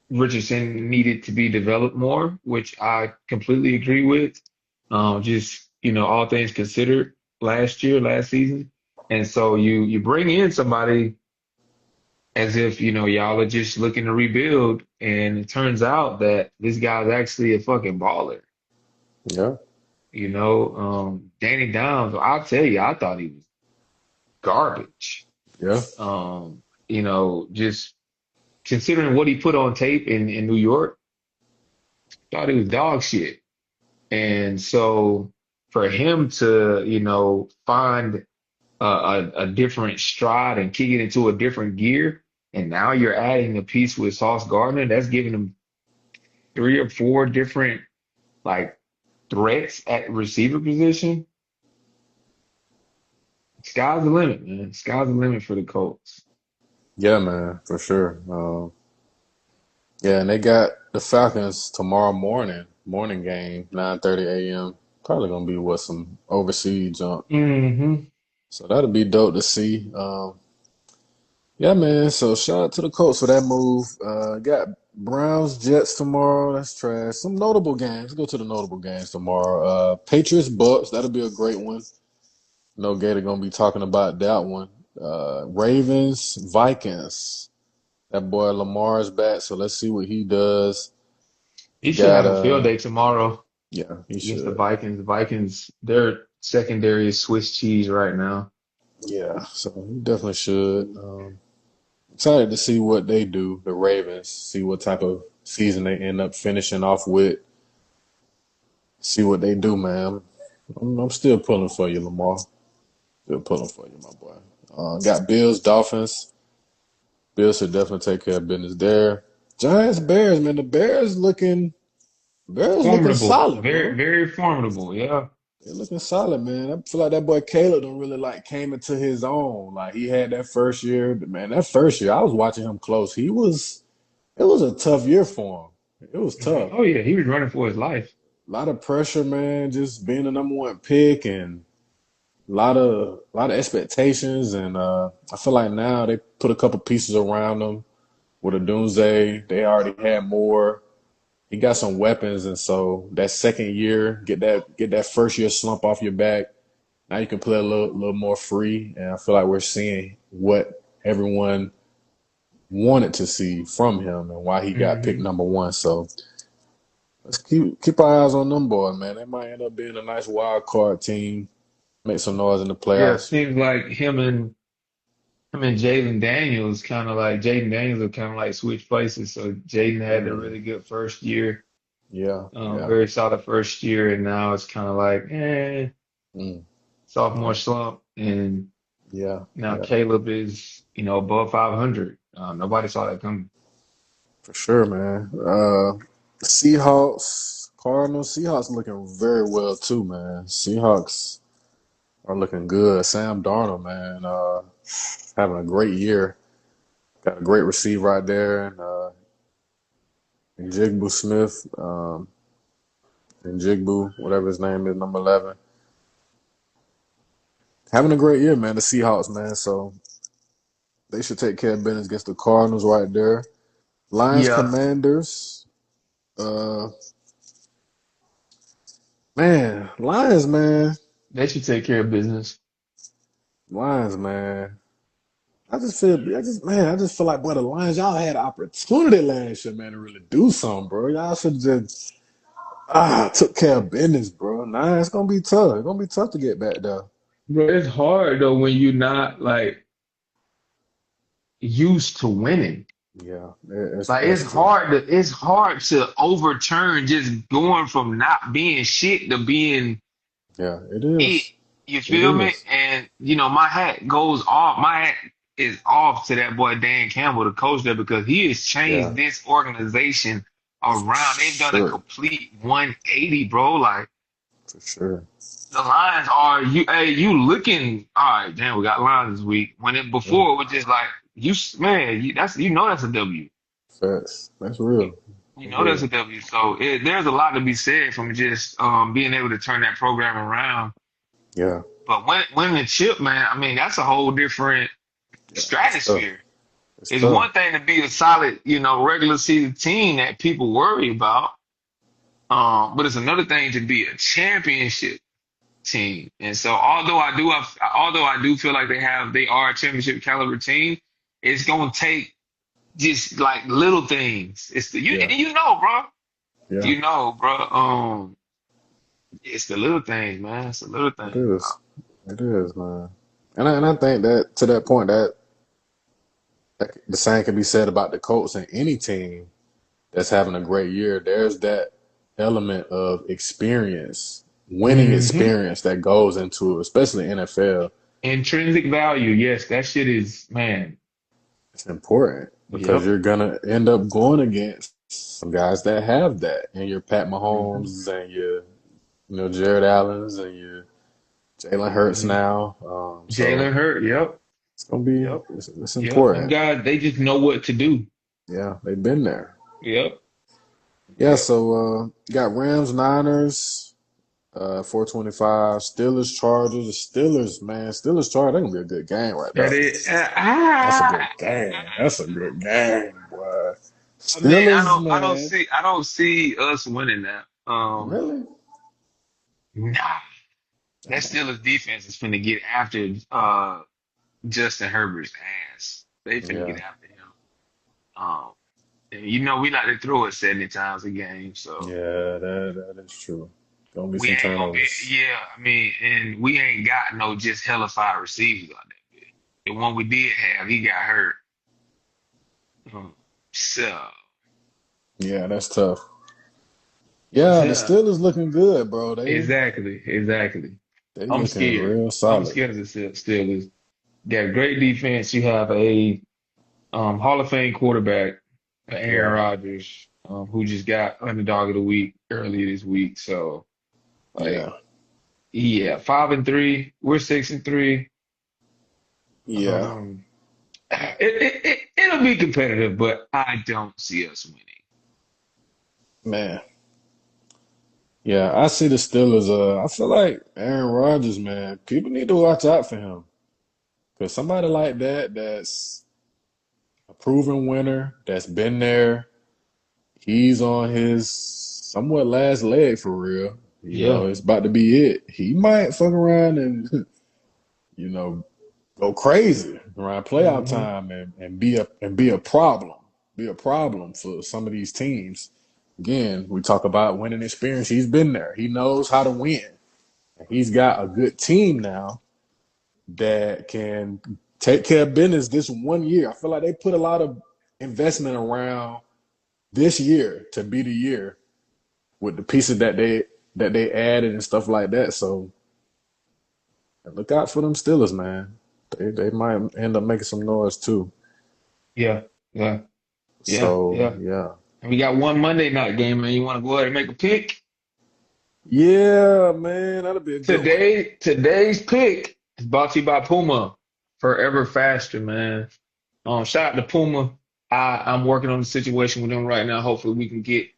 Richardson needed to be developed more, which I completely agree with. Just, all things considered last season. And so you bring in somebody as if, y'all are just looking to rebuild, and it turns out that this guy's actually a fucking baller. Yeah, Danny Downs, I'll tell you, I thought he was garbage. yeah, Just considering what he put on tape in New York, thought he was dog shit. And so for him to, find a different stride and kick it into a different gear, and now you're adding a piece with Sauce Gardner, that's giving him three or four different like threats at receiver position. Sky's the limit, man. Sky's the limit for the Colts. yeah, man, for sure. Yeah, and they got the Falcons tomorrow morning game, 9:30 a.m. Probably gonna be what some overseas junk. Hmm. So that'll be dope to see. Yeah, man. So shout out to the Colts for that move. Got Browns Jets tomorrow. That's trash. Some notable games. Let's go to the notable games tomorrow. Patriots Bucks. That'll be a great one. No Gator gonna be talking about that one. Ravens Vikings. That boy Lamar's back, so let's see what he does. He You should got have a field day tomorrow yeah, he against the should. Vikings. The Vikings, their secondary is Swiss cheese right now. Yeah, so he definitely should. Excited to see what they do, the Ravens, see what type of season they end up finishing off with. See what they do, man. I'm still pulling for you, Lamar. Still pulling for you, my boy. Got Bills, Dolphins. Bills should definitely take care of business there. Giants, Bears, man. Bears looking Formidable, solid, very, bro. very formidable. Yeah. They're looking solid, man. I feel like that boy Caleb don't really like came into his own. Like he had that first year, man. That first year, I was watching him close. It was a tough year for him. It was Mhm. tough. Oh yeah, he was running for his life. A lot of pressure, man. Just being the number one pick and a lot of expectations. And I feel like now they put a couple pieces around him with a Doomsday. They already had more. He got some weapons, and so that second year, get that first year slump off your back. Now you can play a little more free, and I feel like we're seeing what everyone wanted to see from him and why he got picked Hmm. number one. So let's keep our eyes on them boys, man. They might end up being a nice wild card team, make some noise in the Yeah, playoffs. seems like him and Jaden Daniels are kind of like switch places. So Jaden had a Mm, really good first year, yeah, yeah, very solid first year, and now it's kind of like mm, sophomore yeah, slump, and yeah, now yeah, Caleb is above 500. Nobody saw that coming. for sure, man. Seahawks, Cardinals, Seahawks looking very well too, man. Seahawks are looking good. Sam Darnold, man, having a great year. Got a great receiver right there, and Jigbu Smith, and Jigbu, whatever his name is, number 11. Having a great year, man. The Seahawks, man. So they should take care of business against the Cardinals right there. Lions, Yeah, Commanders. Uh, man, Lions, man, they should take care of business. Lions, man. I just feel like, boy, the Lions, y'all had an opportunity last year, man, to really do something, bro. Y'all should just took care of business, bro. Nah, it's gonna be tough. It's gonna be tough to get back there. But it's hard though when you're not like used to winning. Yeah, it's Like that's true. it's hard to overturn just going from not being shit to being Yeah, it it. is. You It feel me? is. And my hat goes off. My hat is off to that boy Dan Campbell, the coach there, because he has Yeah, changed this organization for around. They've done a sure. complete 180, bro. Like For sure. the Lions are you looking all right, damn, we got Lions this week. When it Yeah, before it was just like man, that's a W. facts. That's real. You That's know that's real. a W. So there's a lot to be said from just being able to turn that program around. Yeah, But when the chip, man, I mean that's a whole different yeah. It's tough. stratosphere. It's It's tough. one thing to be a solid, regular season team that people worry about, but it's another thing to be a championship. team. And so although I do feel like they are a championship caliber team, it's gonna take just like little things. It's the you Yeah, and you know, bro. yeah, You know, bro. It's the little things, man. It's the little it things. is. It is, man. And I think that to that point that the same can be said about the Colts and any team that's having a great year. There's that element of experience, winning Hmm. experience that goes into it, especially NFL. Intrinsic value, yes, that shit is, man. It's important because Yep. you're gonna end up going against some guys that have that, and your Pat Hmm. Mahomes and your Jared Allen's and your Jalen Hurts Hmm. now. So Jalen Hurt, yep, it's gonna be yep, it's yep. Them important. guys, they just know what to do. Yeah, they've been there. Yep, Yeah, yep. so got Rams, Niners, 425, Steelers, Chargers. The Steelers, man, Steelers, Chargers, that's gonna be a good game right That there. is, That's a good game. That's a good game, boy. I mean, Steelers, man. I don't see us winning that. Really? Nah, that Steelers defense is finna get after Justin Herbert's ass. They finna Yeah, get after him. Um, and you know we like to throw it 70 times a game, so yeah, that is true. Gonna be we some ain't gonna be. turnovers. Yeah, I mean, and we ain't got no just hellified receivers like that. Bit. The one we did have, he got hurt. So, Yeah, that's tough. Yeah, the yeah, Steelers looking good, bro. exactly, exactly. They I'm looking scared. real I'm solid. scared of the Steelers. Got great defense. You have a Hall of Fame quarterback, Aaron Yeah, Rodgers, who just got underdog of the week earlier this week. So, like, yeah, yeah, 5-3. We're 6-3. yeah, Um, it'll be competitive, but I don't see us winning. man. Yeah, I see the Steelers. I feel like Aaron Rodgers, man. People need to watch out for him because somebody like that, that's a proven winner, that's been there. He's on his somewhat last leg for real. Yeah. It's about to be it. He might fuck around and you know go crazy around playoff Hmm. time and be a problem. Be a problem for some of these teams. Again, we talk about winning experience. He's been there. He knows how to win. He's got a good team now that can take care of business this one year. I feel like they put a lot of investment around this year to be the year with the pieces that they added and stuff like that. So look out for them Steelers, man. They might end up making some noise too. Yeah. Yeah. Yeah. So Yeah. yeah, And we got one Monday night game, man. You want to go ahead and make a pick? yeah, man, that'll be a good one. Today's pick is brought to you by Puma. Forever faster, man. Shout out to Puma. I'm working on the situation with them right now. Hopefully we can get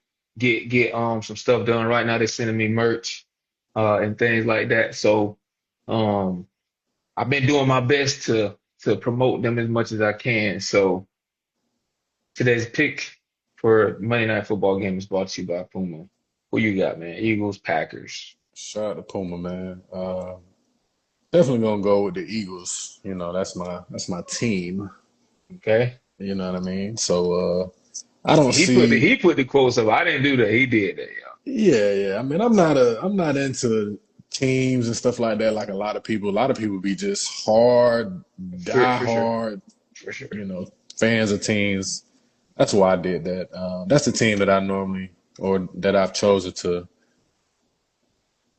some stuff done. Right now they're sending me merch and things like that. So um I've been doing my best to promote them as much as I can. So today's pick for Monday Night Football game is brought to you by Puma. Who you got, man? Eagles, Packers. Shout out to Puma, man. Definitely gonna go with the Eagles. That's my team. Okay. You know what I mean? So I don't He see. put the quotes up. I didn't do that. He did that, Yeah, yeah. I mean, I'm not into teams and stuff like that. Like a lot of people. A lot of people be just hard, for sure, die-hard, for sure. you know, fans of teams. That's why I did that. That's the team that I normally or that I've chosen to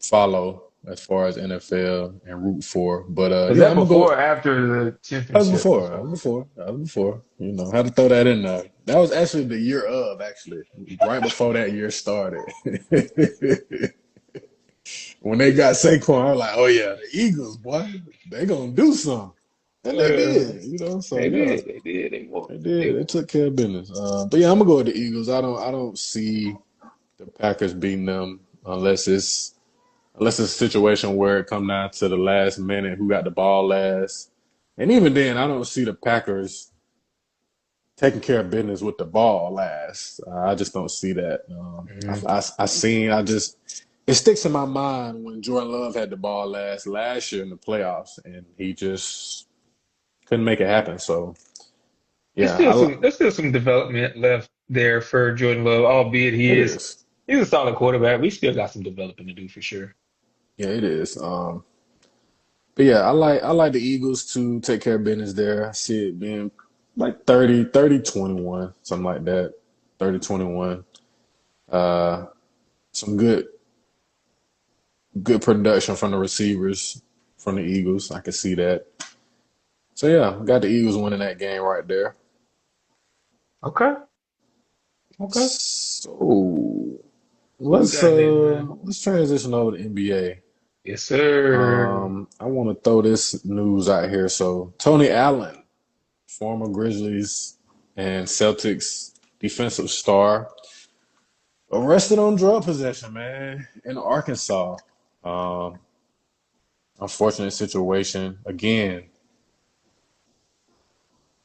follow as far as NFL and root for. But Was yeah, that I'm gonna go. before or after the That was championship and before. That stuff? was before. That was before. Had to throw that in there. That was actually the year of, actually, right before that year started. When they got Saquon, I was like, oh yeah, the Eagles, boy, they gonna do something. And they Uh, did, so they yeah, did. They did. They won. they They did. They won. took care of business. But yeah, I'm gonna go with the Eagles. I don't see the Packers beating them unless it's a situation where it come down to the last minute who got the ball last. And even then, I don't see the Packers taking care of business with the ball last. I just don't see that. Mhm. I just it sticks in my mind when Jordan Love had the ball last year in the playoffs, and he just couldn't make it happen. So yeah, There's still some development left there for Jordan Love, albeit it is. he's a solid quarterback. We still got some developing to do for sure. Yeah, it is. But yeah, I like the Eagles to take care of business there. I see it being like 30-21, something like that. 30-21. Uh, some good production from the receivers from the Eagles. I can see that. So yeah, got the Eagles winning that game right there. Okay, okay. So Who we let's got next, man? transition over to NBA. Yes, sir. I want to throw this news out here. So Tony Allen, former Grizzlies and Celtics defensive star, arrested on drug possession, man, in Arkansas. Um, Unfortunate situation. Again,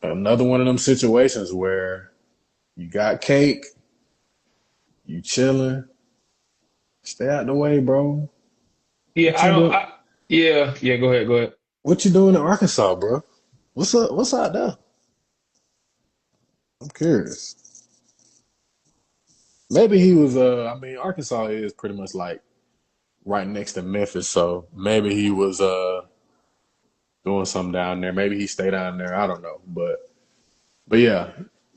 another one of them situations where you got cake, you chilling, stay out the way, bro. Yeah, What I you don't. do? Yeah. Go ahead. Go ahead. What you doing in Arkansas, bro? What's up? What's out there? I'm curious. Maybe he was. I mean, Arkansas is pretty much like right next to Memphis, so maybe he was doing something down there. Maybe he stayed down there. I don't know, but yeah,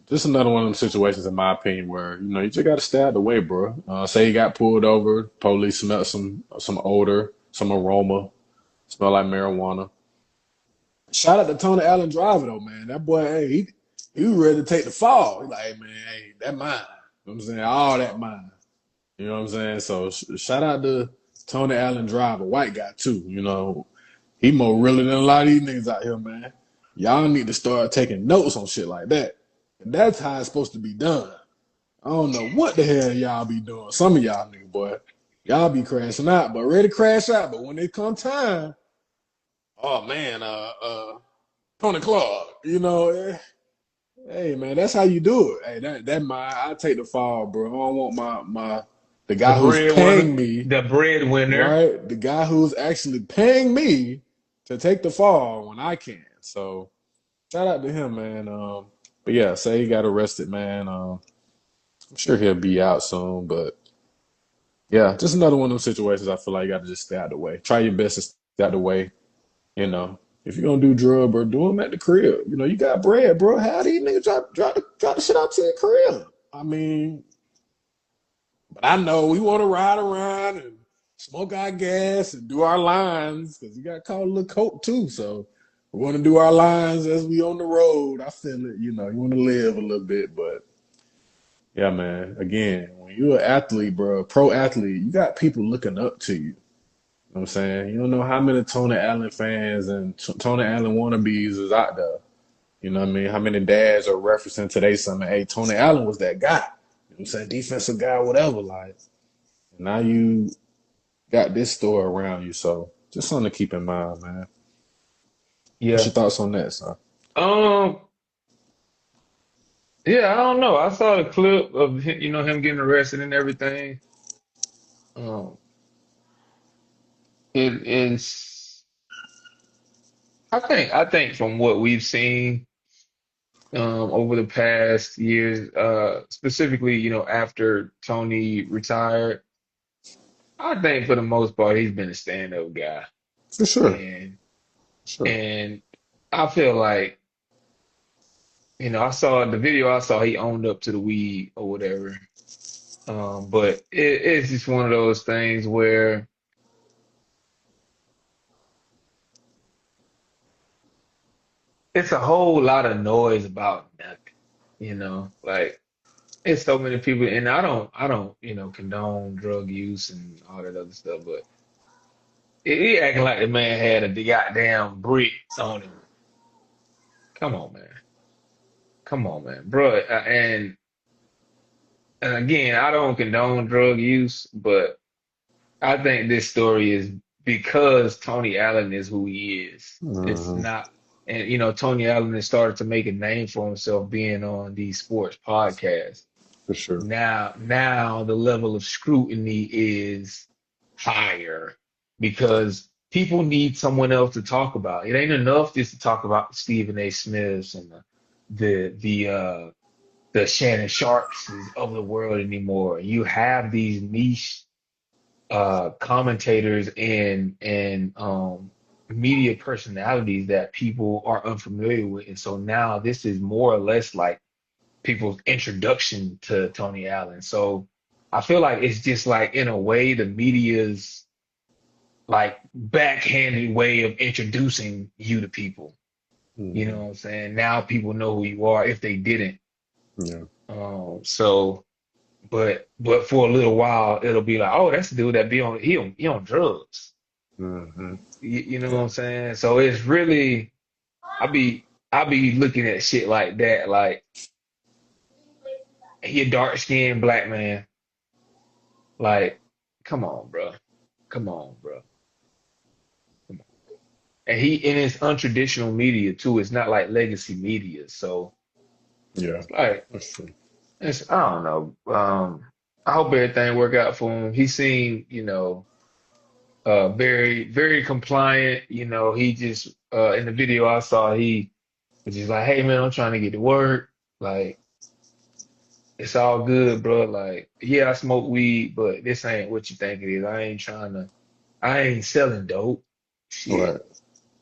just another one of them situations, in my opinion, where you just got to stay out the way, bro. Say he got pulled over, police smelled some odor, some aroma, smell like marijuana. Shout out to Tony Allen driver though, man. That boy, hey, he was ready to take the fall. He like, hey, man, hey, that mine. You know what I'm saying? All that mine. You know what I'm saying? So shout out to Tony Allen driver, white guy too. He more realer than a lot of these niggas out here, man. Y'all need to start taking notes on shit like that. And that's how it's supposed to be done. I don't know what the hell y'all be doing. Some of y'all niggas, boy, y'all be crashing out, but ready to crash out. But when it come time, oh man, Tony Clark, hey man, that's how you do it. Hey, that I take the fall, bro. I don't want my the The guy who's breadwinner. paying me, The breadwinner. right? The guy who's actually paying me to take the fall when I can. So shout out to him, man. But yeah, say he got arrested, man. I'm sure he'll be out soon, but yeah, just another one of those situations. I feel like you got to just stay out of the way. Try your best to stay out of the way. If you're gonna do drug, bro, do them at the crib. You got bread, bro. How these niggas drop the shit out to your crib? I mean, but I know we want to ride around and smoke our gas and do our lines because you got caught a little coke too. So we want to do our lines as we on the road. I feel it. You want to live a little bit, but yeah, man. Again, when you're an athlete, bro, a pro athlete, you got people looking up to you. Know what I'm saying? You don't know how many Tony Allen fans and Tony Allen wannabes is out there. You know what I mean? How many dads are referencing today something? Hey, Tony Allen was that guy. You know what I'm saying? Defensive guy, whatever. Like, now you got this story around you. So just something to keep in mind, man. What's Yeah. your thoughts on that, son? Um. Yeah. I don't know. I saw the clip of him getting arrested and everything. Um. It is. I think from what we've seen over the past years, specifically, after Tony retired, I think for the most part he's been a stand-up guy, For sure. and Sure. and I feel like I saw the video. I saw he owned up to the weed or whatever. But it's just one of those things where it's a whole lot of noise about nothing. Like it's so many people, and I don't condone drug use and all that other stuff, but he acting like the man had a goddamn brick on him. Come on, man. Come on, man, bro. And again, I don't condone drug use, but I think this story is because Tony Allen is who he is. It's Hmm. not, and Tony Allen has started to make a name for himself being on these sports podcasts. For sure. Now the level of scrutiny is. higher because people need someone else to talk about. It ain't enough just to talk about Stephen A. Smiths and the Shannon Sharps of the world anymore. You have these niche commentators and media personalities that people are unfamiliar with, and so now this is more or less like people's introduction to Tony Allen. So I feel like it's just like in a way the media's like backhanded way of introducing you to people. You know Hmm. what I'm saying? Now people know who you are if they didn't. Yeah. So but for a little while it'll be like, oh, that's the dude that be on he on drugs. Hmm. You know what I'm saying? So it's really I be looking at shit like that, like he a dark skinned black man. Like, come on, bro. Come on, bro. Come on. And he in his untraditional media too. It's not like legacy media. So Yeah. it's like That's true. it's I don't know. I hope everything work out for him. He seemed, very, very compliant. He just in the video I saw, he was just like, "Hey man, I'm trying to get to work. Like, it's all good, bro. Like, yeah, I smoke weed, but this ain't what you think it is. I ain't selling dope. Shit. Right.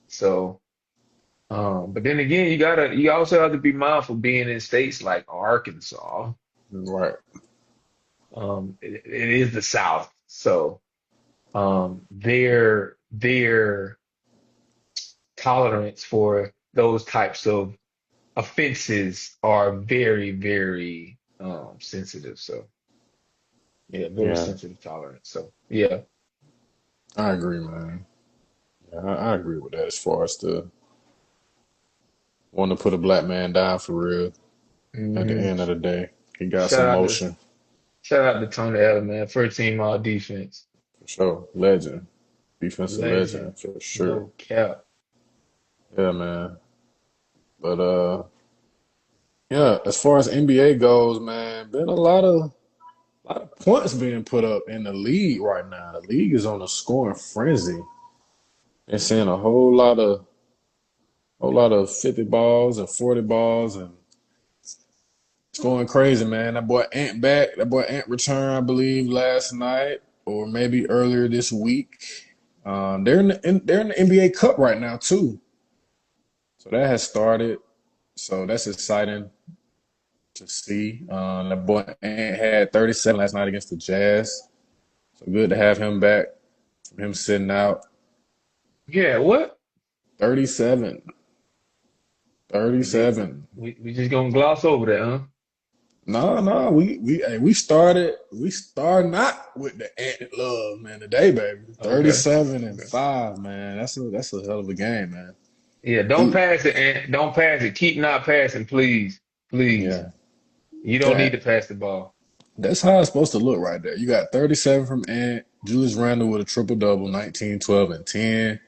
So, but then again, you also have to be mindful being in states like Arkansas. Right. It is the South, so their tolerance for those types of offenses are very, very sensitive. So yeah, very Yeah. sensitive tolerance. So yeah. I agree, man. Yeah, I agree with that as far as the want to put a black man down for real. At the hmm end of the day, he got Shout some out to motion shout out to Tony Allen, man. First team all defense. for sure. Legend, defensive Legend. legend for sure. No cap. Yeah, man. But yeah. As far as NBA goes, man, been a lot of points being put up in the league right now. The league is on a scoring frenzy. And seeing a whole lot of 50 balls and 40 balls, and it's going crazy, man. That boy Ant back. That boy Ant returned, I believe, last night or maybe earlier this week. They're in the NBA Cup right now too, so that has started. So that's exciting to see. That boy Ant had 37 last night against the Jazz. So good to have him back from him sitting out. Yeah, what? 37, We just 37. we just gonna gloss over that, huh? No, no, we started not with the Ant love, man. Today, baby, Okay. 37 and Okay. 5, man. That's a hell of a game, man. Yeah, don't He, pass it, and don't pass it. Keep not passing, please. Please. yeah, You don't need to that pass the ball. that's how it's supposed to look right there. You got 37 from Ant, Julius Randle with a triple double, 19, 12, and 10.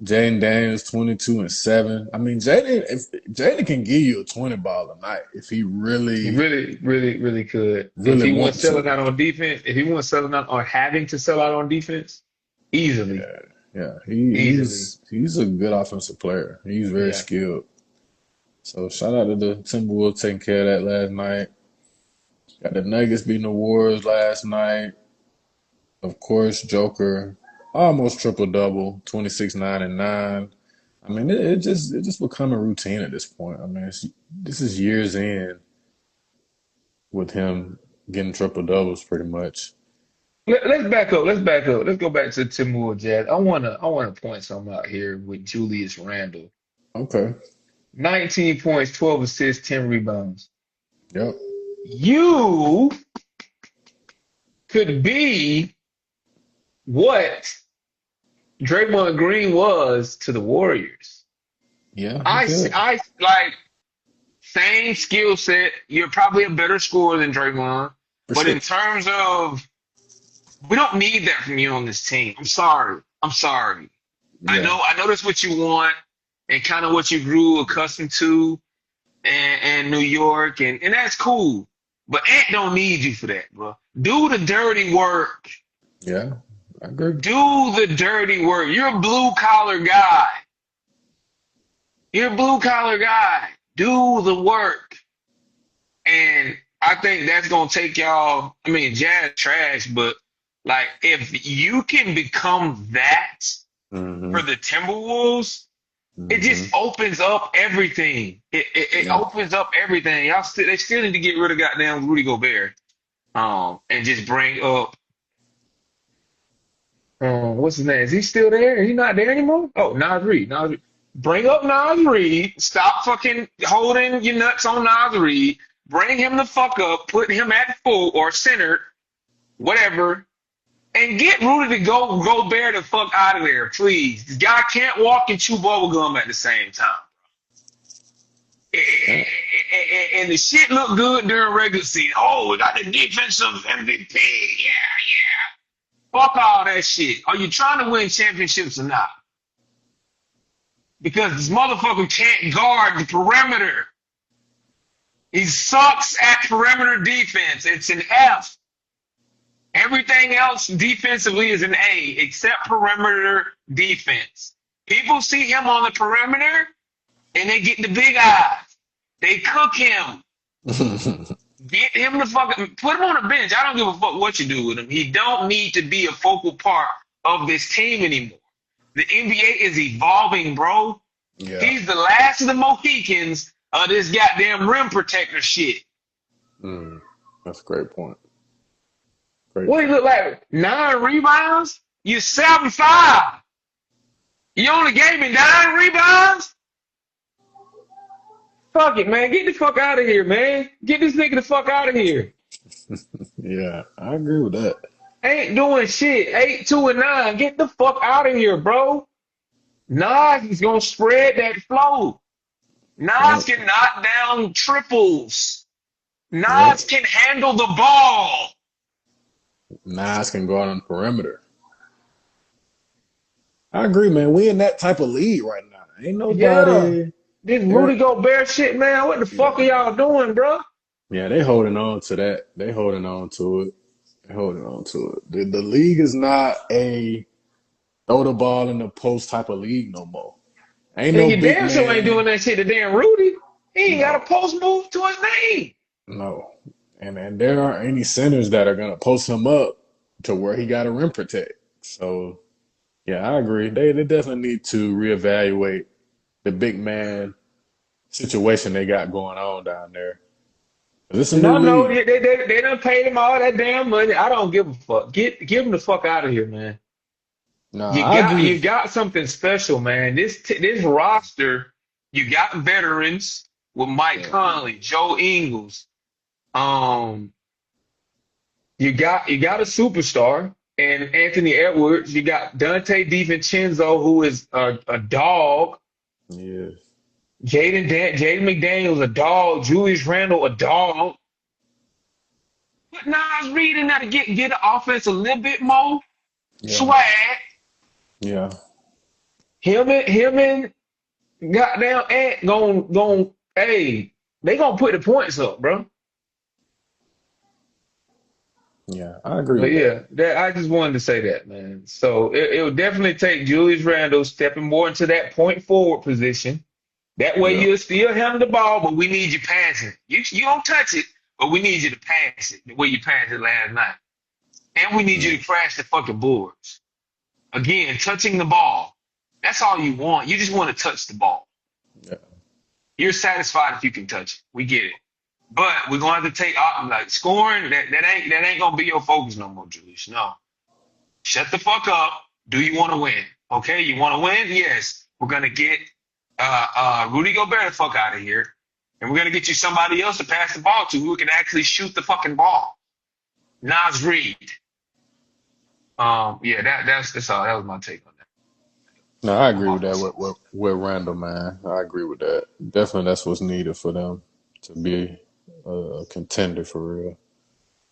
Jaden Daniels 22 and 7. I mean, Jaden can give you a 20 ball a night if he He really, really, really, really could. If really he wasn't want selling to. out on defense, if he wasn't selling out or having to sell out on defense, easily, Yeah, yeah. He, easily. he's he's a good offensive player. He's very Yeah. skilled. So shout out to the Timberwolves taking care of that last night. Got the Nuggets beating the Warriors last night. Of course, Joker almost triple double, 26, 9, and 9. I mean, it just become a routine at this point. I mean, this is years in with him getting triple doubles pretty much. Let's back up. Let's back up. Let's go back to Timur Jazz. I wanna point something out here with Julius Randle. Okay. 19 points, 12 assists, 10 rebounds. Yep. You could be what Draymond Green was to the Warriors. Yeah, he I could. like same skill set. You're probably a better scorer than Draymond, For but sure. in terms of we don't need that from you on this team. I'm sorry. I'm sorry. Yeah. I know that's what you want and kind of what you grew accustomed to and New York and that's cool. But Ant don't need you for that, bro. Do the dirty work. Yeah. I agree. Do the dirty work. You're a blue collar guy. You're a blue collar guy. Do the work. And I think that's gonna take y'all. I mean, Jazz trash, but like if you can become that Mm-hmm. for the Timberwolves, it Mm-hmm. just opens up everything. It Yeah. opens up everything. They still need to get rid of goddamn Rudy Gobert. And just bring up what's his name? Is he still there? Is he not there anymore? Oh, Nas Reed. Nas Reed. Bring up Nas Reed. Stop fucking holding your nuts on Nas Reed. Bring him the fuck up. Put him at full or center, whatever, and get Rudy to go bear the fuck out of there, please. This guy can't walk and chew bubblegum at the same time. Yeah. And the shit looked good during regular season. Oh, we got the defensive MVP. Yeah, yeah. Fuck all that shit. Are you trying to win championships or not? Because this motherfucker can't guard the perimeter. He sucks at perimeter defense. It's an F. Everything else defensively is an A, except perimeter defense. People see him on the perimeter, and they get the big eyes. They cook him. Get him the fucking put him on the bench. I don't give a fuck what you do with him. He don't need to be a focal part of this team anymore. The NBA is evolving, bro. Yeah. He's the last of the Mohicans of this goddamn rim protector shit. That's a great point. Great What do you point. look like? 9 rebounds? You 7'5". You only gave me 9 rebounds? Fuck it, man. Get the fuck out of here, man. Get this nigga the fuck out of here. Yeah, I agree with that. Ain't doing shit. 8, 2, and 9. Get the fuck out of here, bro. Nas is gonna spread that flow. Nas Yep. can knock down triples. Yep. Nas can handle the ball. Nas can go out on the perimeter. I agree, man. We in that type of league right now. Ain't Yeah. nobody. This Rudy They're, Gobert shit, man. What the fuck are yeah, y'all doing, bro? yeah. They holding on to that. They holding on to it. They holding on to it. The league is not a throw the ball in the post type of league no more. Ain't And no you big damn sure ain't doing man. that shit to damn Rudy. He ain't got a No, post move to his name. no. And there aren't any centers that are gonna post him up to where he got a rim protect. So yeah, I agree. They definitely need to reevaluate the big man situation they got going on down there. 'Cause it's a new No, league. they done paid him all that damn money. I don't give a fuck. Give him the fuck out of here, man. Nah, I agree. You got something special, man. This roster, you got veterans with Mike Yeah, Conley, Joe Ingles. Um, you got a superstar and Anthony Edwards. You got Dante DiVincenzo, who is a dog. yeah, Jaden McDaniels, a dog. Julius Randle, a dog. But Nas Reed in there to get the offense a little bit more yeah, swag. yeah, Him and goddamn Ant gon' hey, they gonna put the points up, bro. yeah. I agree But with that. yeah, that I just wanted to say that, man. So it will definitely take Julius Randle stepping more into that point forward position. That way Yeah, you'll still handle the ball, but we need you passing. You don't touch it, but we need you to pass it the way you passed it last night. And we need yeah, you to crash the fucking boards. Again, touching the ball. That's all you want. You just want to touch the ball. yeah. You're satisfied if you can touch it. We get it. But we're gonna have to take like scoring. That ain't gonna be your focus no more, Julius. No. Shut the fuck up. Do you want to win? Okay, you want to win? Yes. We're gonna get Rudy Gobert the fuck out of here, and we're gonna get you somebody else to pass the ball to who can actually shoot the fucking ball. Nas Reed. Yeah, that's all. That was my take on that. No, I I'm agree with off that this. with Randall, man. I agree with that. Definitely, that's what's needed for them to be a contender for real.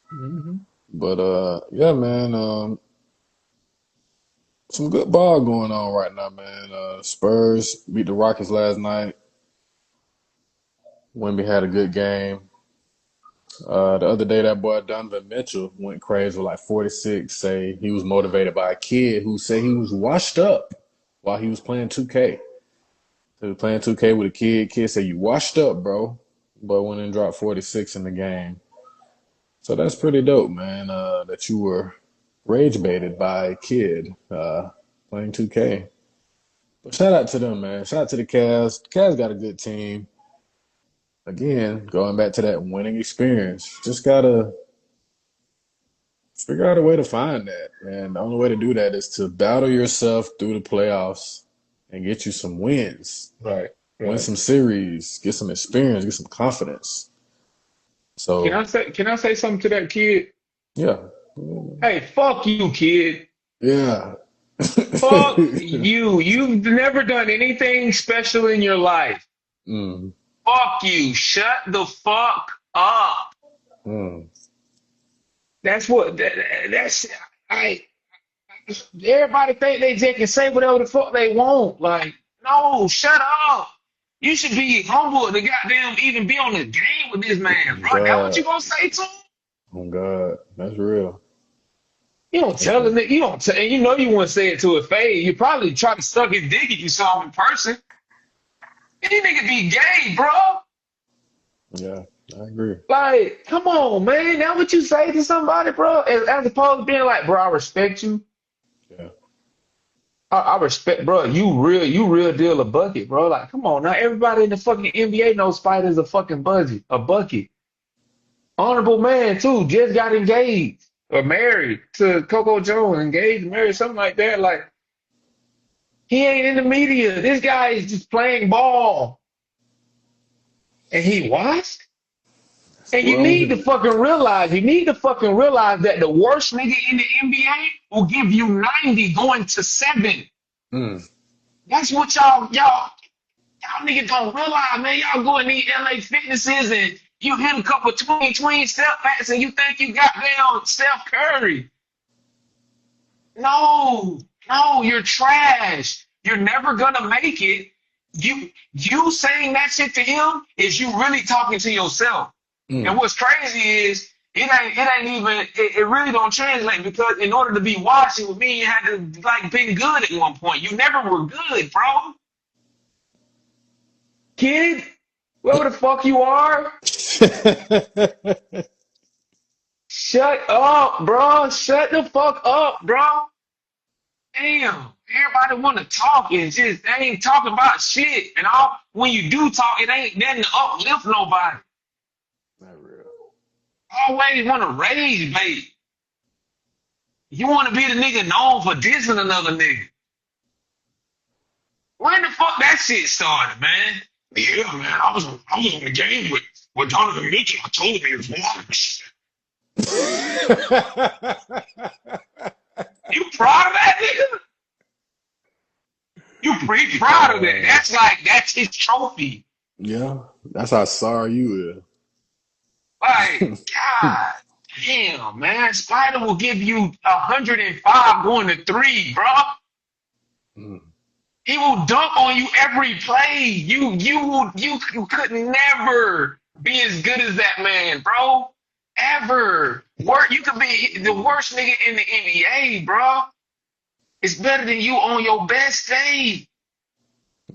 Hmm. But yeah, man. Some good ball going on right now, man. Spurs beat the Rockets last night. Wemby had a good game. The other day, that boy Donovan Mitchell went crazy with like 46, say he was motivated by a kid who said he was washed up while he was playing 2K. So he was playing 2K with a kid. Kid said, "You washed up, bro." But went and dropped 46 in the game. So that's pretty dope, man, that you were rage baited by a kid playing 2K. But shout out to them, man. Shout out to the Cavs. The Cavs got a good team. Again, going back to that winning experience, just gotta figure out a way to find that. And the only way to do that is to battle yourself through the playoffs and get you some wins, Right. win Right. some series, get some experience, get some confidence. Can I So, say can I say something to that kid? yeah. Hey, fuck you, kid. Yeah. Fuck you. You've never done anything special in your life. mm, Fuck you. Shut the fuck up. mm. That's I everybody think they just can say whatever the fuck they want. Like, no, shut up. You should be humble to goddamn even be on the game with this man, bro. That what God. you gonna say to him? Oh, God. That's real. You don't That's tell real. him that you don't tell you know you wouldn't say it to a fade. You probably try to suck his dick if you saw him in person. Any nigga be gay, bro. Yeah, I agree. Like, come on, man. That what you say to somebody, bro? As opposed to being like, bro, I respect you. Yeah. I respect, bro. You real deal a bucket, bro. Like, come on now. Everybody in the fucking NBA knows Spider's a fucking a bucket. Honorable man too. Just got engaged or married to Coco Jones, engaged, married, something like that. Like, he ain't in the media. This guy is just playing ball, and he watched. And Well, you need to fucking realize that the worst nigga in the NBA will give you 90 going to 7. mm, That's what y'all niggas don't realize, man. Y'all go in these LA fitnesses and you hit a couple tween step backs and you think you got down Steph Curry. No, no, you're trash. You're never gonna make it. You saying that shit to him is you really talking to yourself. And mm. what's crazy is it really don't translate because in order to be watching with me, you had to like been good at one point. You never were good, bro. Kid, whoever the fuck you are, shut up, bro. Shut the fuck up, bro. Damn. Everybody want to talk and just they ain't talking about shit. And all when you do talk, it ain't nothing to uplift nobody. Not real. Always want to rage bait. You want to be the nigga known for dissing another nigga. When the fuck that shit started, man? Yeah, man, I was on the game with Donovan Mitchell. I told him he was watch. You proud of that nigga? You pretty proud of that. Uh, That's his trophy. yeah, that's how sorry you Like, is. God damn, man. Spider will give you 105 going to 3, bro. Mm. He will dunk on you every play. You could never be as good as that man, bro. Ever. You could be the worst nigga in the NBA, bro. It's better than you on your best day.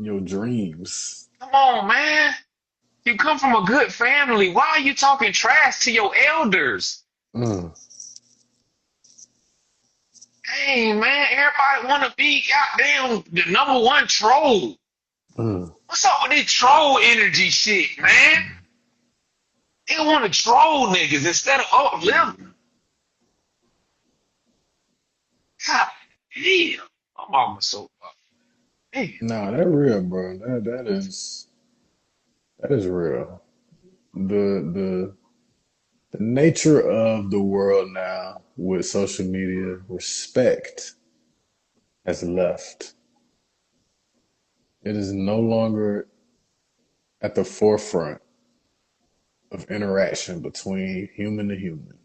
Your dreams. Come on, man. You come from a good family. Why are you talking trash to your elders? Mm. Hey, man, everybody want to be goddamn the number one troll. Mm. What's up with this troll energy shit, man? They want to troll niggas instead of uplift. God damn. I'm on my soapbox. Damn. Nah, that real, bro. That is real. The the nature of the world now with social media, respect has left. It is no longer at the forefront of interaction between human to human.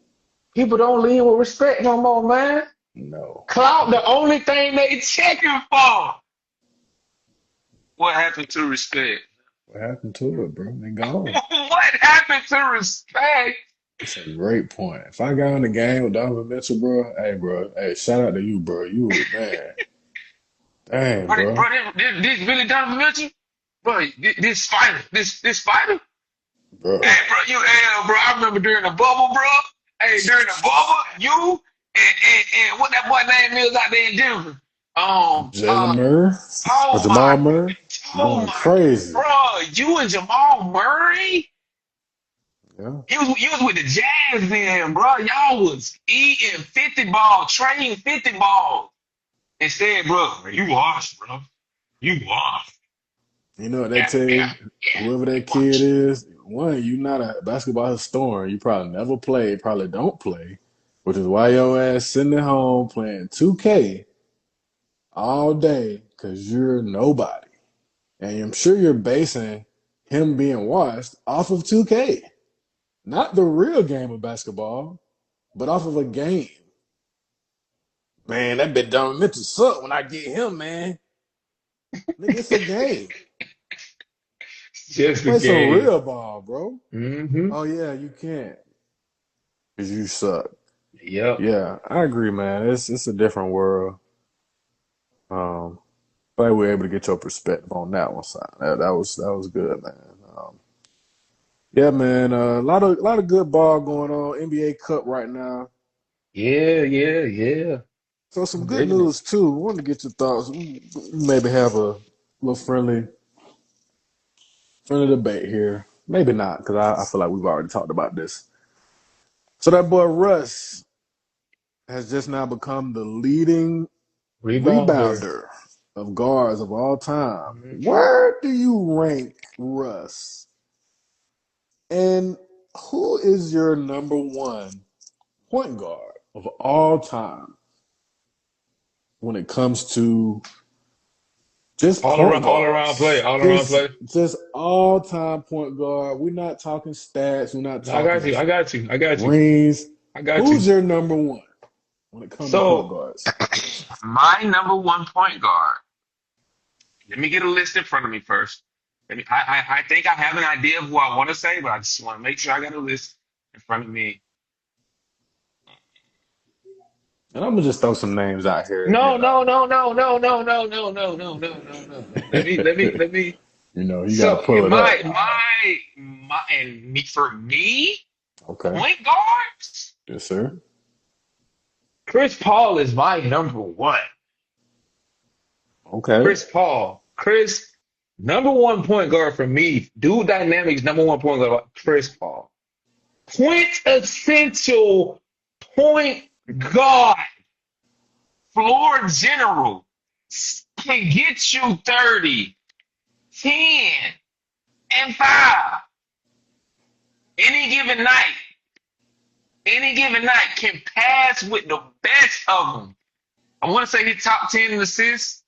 People don't lead with respect no more, man. No. Clout, the only thing they checking for. What happened to respect? What happened to it, bro? They gone. What happened to respect? It's a great point. If I got in the game with Donovan Mitchell, bro, hey, shout out to you, bro. You man, dang, bro, This really Donovan Mitchell? Bro, this spider, this spider? bro, Hey, bro, bro, I remember during the bubble, bro. Hey, during the bubble, you and what that boy name is out there in Denver. Um, Jalen uh, Murray or oh Jamal my, Murray oh going my, crazy. bro, you and Jamal Murray. Yeah, You was with the Jazz then, bro. Y'all was eating 50 ball, trading 50 balls. Instead, bro, you washed, bro. You washed. you know what Yeah, that tell yeah, you? yeah. Whoever You that kid washed. is, one, you not a basketball historian. You probably never played, probably don't play, which is why your ass sitting at home playing 2K all day because you're nobody. And I'm sure you're basing him being washed off of 2K, not the real game of basketball, but off of a game. Man, that bit Donovan Mitchell suck when I get him, man. Nigga, it's a game. Just a Play some game. real ball, bro. Mm-hmm. Oh yeah, you can't. Cause you suck. Yep. Yeah, I agree, man. It's a different world. Um, but we were able to get your perspective on that one side. That was good, man. Yeah, man. A lot of good ball going on. NBA Cup right now. Yeah, yeah, yeah. So some I'm good digging it. news too. Want to get your thoughts. Maybe have a little friendly debate here. Maybe not, because I feel like we've already talked about this. So that boy Russ has just now become the leading Rebounder. rebounder of guards of all time. Mm-hmm. Where do you rank Russ? And who is your number one point guard of all time when it comes to just point All around play. guards? All around Just play. just all time point guard. We're not talking stats. We're not I got talking you. I got you. I got you. rings. I got you. Who's your number one when it comes to point So, guards? my number one point guard. Let me get a list in front of me first. I think I have an idea of who I want to say, but I just want to make sure I got a list in front of me. And I'm gonna just throw some names out here, No, no, no, no, no, no, no, no, no, no, no, no, no, no. Let me. You got to So pull it up. and me for me, Okay. point guards. Yes, sir. Chris Paul is my number one. Okay. Chris, number one point guard for me. Dude Dynamics, number one point guard, Chris Paul. Quintessential point guard, floor general, can get you 30, 10, and 5 any given night. Any given night can pass with the best of them. I want to say he's top 10 in assist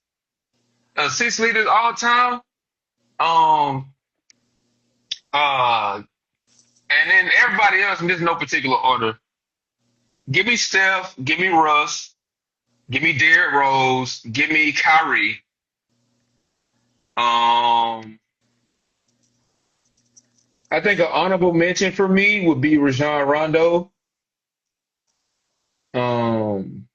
leaders all time. Um, uh, and then everybody else in this no particular order. Give me Steph, give me Russ, give me Derrick Rose, give me Kyrie. Um, I think an honorable mention for me would be Rajon Rondo. Um,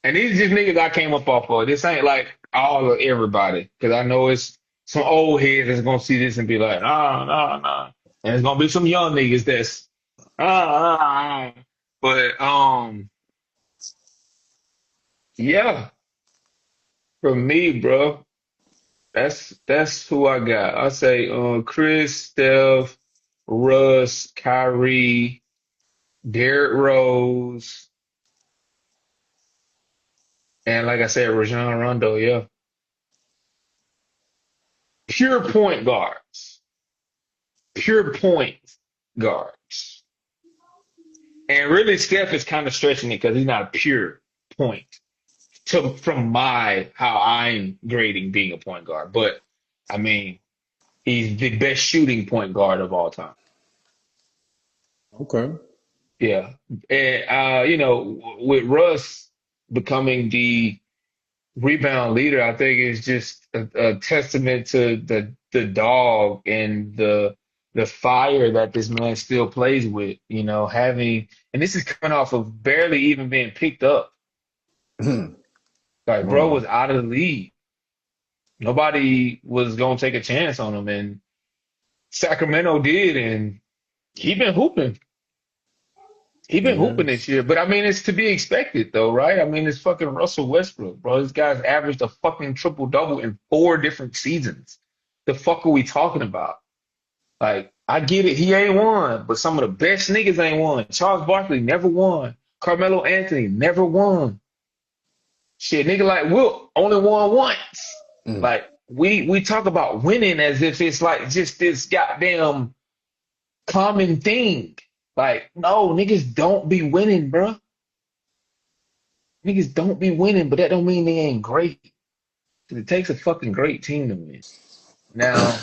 and these just niggas I came up off of. This ain't like all of everybody, because I know it's some old heads that's gonna see this and be like, nah, nah, nah. And it's gonna be some young niggas that's But yeah, for me, bro, that's who I got. I say Chris, Steph, Russ, Kyrie, Derrick Rose, and like I said, Rajon Rondo. Yeah, pure point guards, pure point guards. And really, Steph is kind of stretching it because he's not a pure point from my how I'm grading being a point guard. But I mean, he's the best shooting point guard of all time. Okay. Yeah. And with Russ becoming the rebound leader, I think is just a testament to the dog and the the fire that this man still plays with, having, and this is coming off of barely even being picked up. Come Like, bro on. was out of the league. Nobody was gonna take a chance on him, and Sacramento did, and he been hooping. He been hooping this Yes. year, but I mean, it's to be expected, though, right? I mean, it's fucking Russell Westbrook, bro. This guy's averaged a fucking triple double in 4 different seasons. The fuck are we talking about? Like, I get it, he ain't won, but some of the best niggas ain't won. Charles Barkley never won. Carmelo Anthony never won. Shit, nigga like Wilt only won once. Mm. Like, we talk about winning as if it's like just this goddamn common thing. Like, no, niggas don't be winning, bro. Niggas don't be winning, but that don't mean they ain't great. 'Cause it takes a fucking great team to win. Now,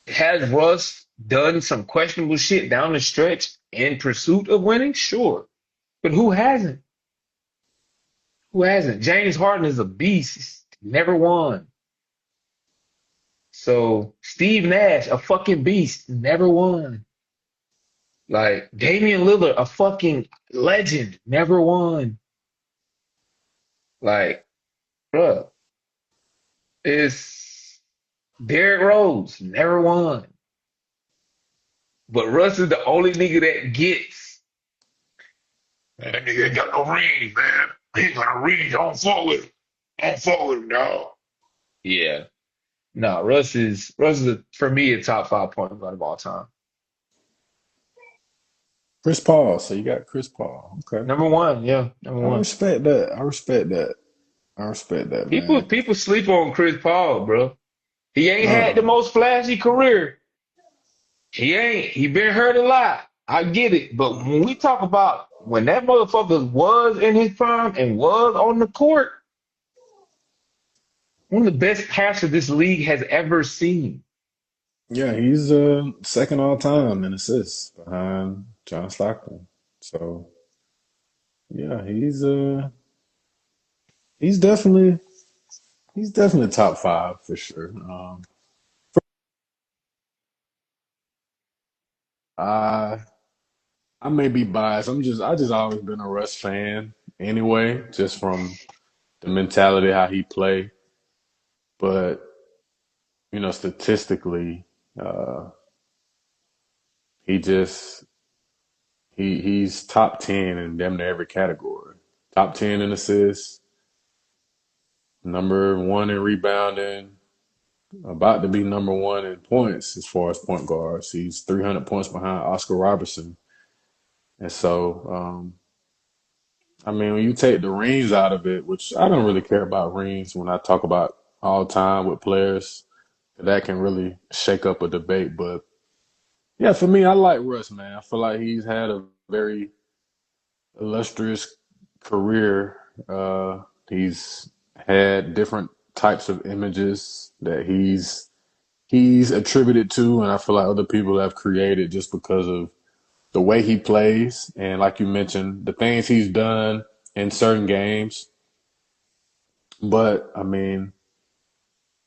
has Russ done some questionable shit down the stretch in pursuit of winning? Sure. But who hasn't? Who hasn't? James Harden is a beast. He's never won. So Steve Nash, a fucking beast, never won. Like Damian Lillard, a fucking legend, never won. Like, bruh, it's Derrick Rose, never won. But Russ is the only nigga that gets. Man, that nigga ain't got no ring, man. He ain't got no ring. Don't fuck with him. Don't fuck with him, dog. Yeah. No, Russ is for me a top 5 point guard of all time. Chris Paul. So you got Chris Paul. Okay. Number one, yeah, number I one. respect that. I respect that. I respect that, People man. people sleep on Chris Paul, bro. He ain't had the Uh, most flashy career. He ain't. He been hurt a lot. I get it. But when we talk about when that motherfucker was in his prime and was on the court, one of the best passers this league has ever seen. yeah, he's second all time in assists behind John Stockton. So yeah, he's definitely he's definitely top five for sure. I I may be biased. I just always been a Russ fan anyway, just from the mentality how he play. But statistically, uh, he just he's top 10 in damn near every category. Top 10 in assists, number one in rebounding, about to be number one in points as far as point guards. He's 300 points behind Oscar Robertson. And so, I mean, when you take the rings out of it, which I don't really care about rings when I talk about all time with players, that can really shake up a debate. But yeah, for me, I like Russ, man. I feel like he's had a very illustrious career. He's had different types of images that he's attributed to, and I feel like other people have created just because of the way he plays, and like you mentioned, the things he's done in certain games. But I mean,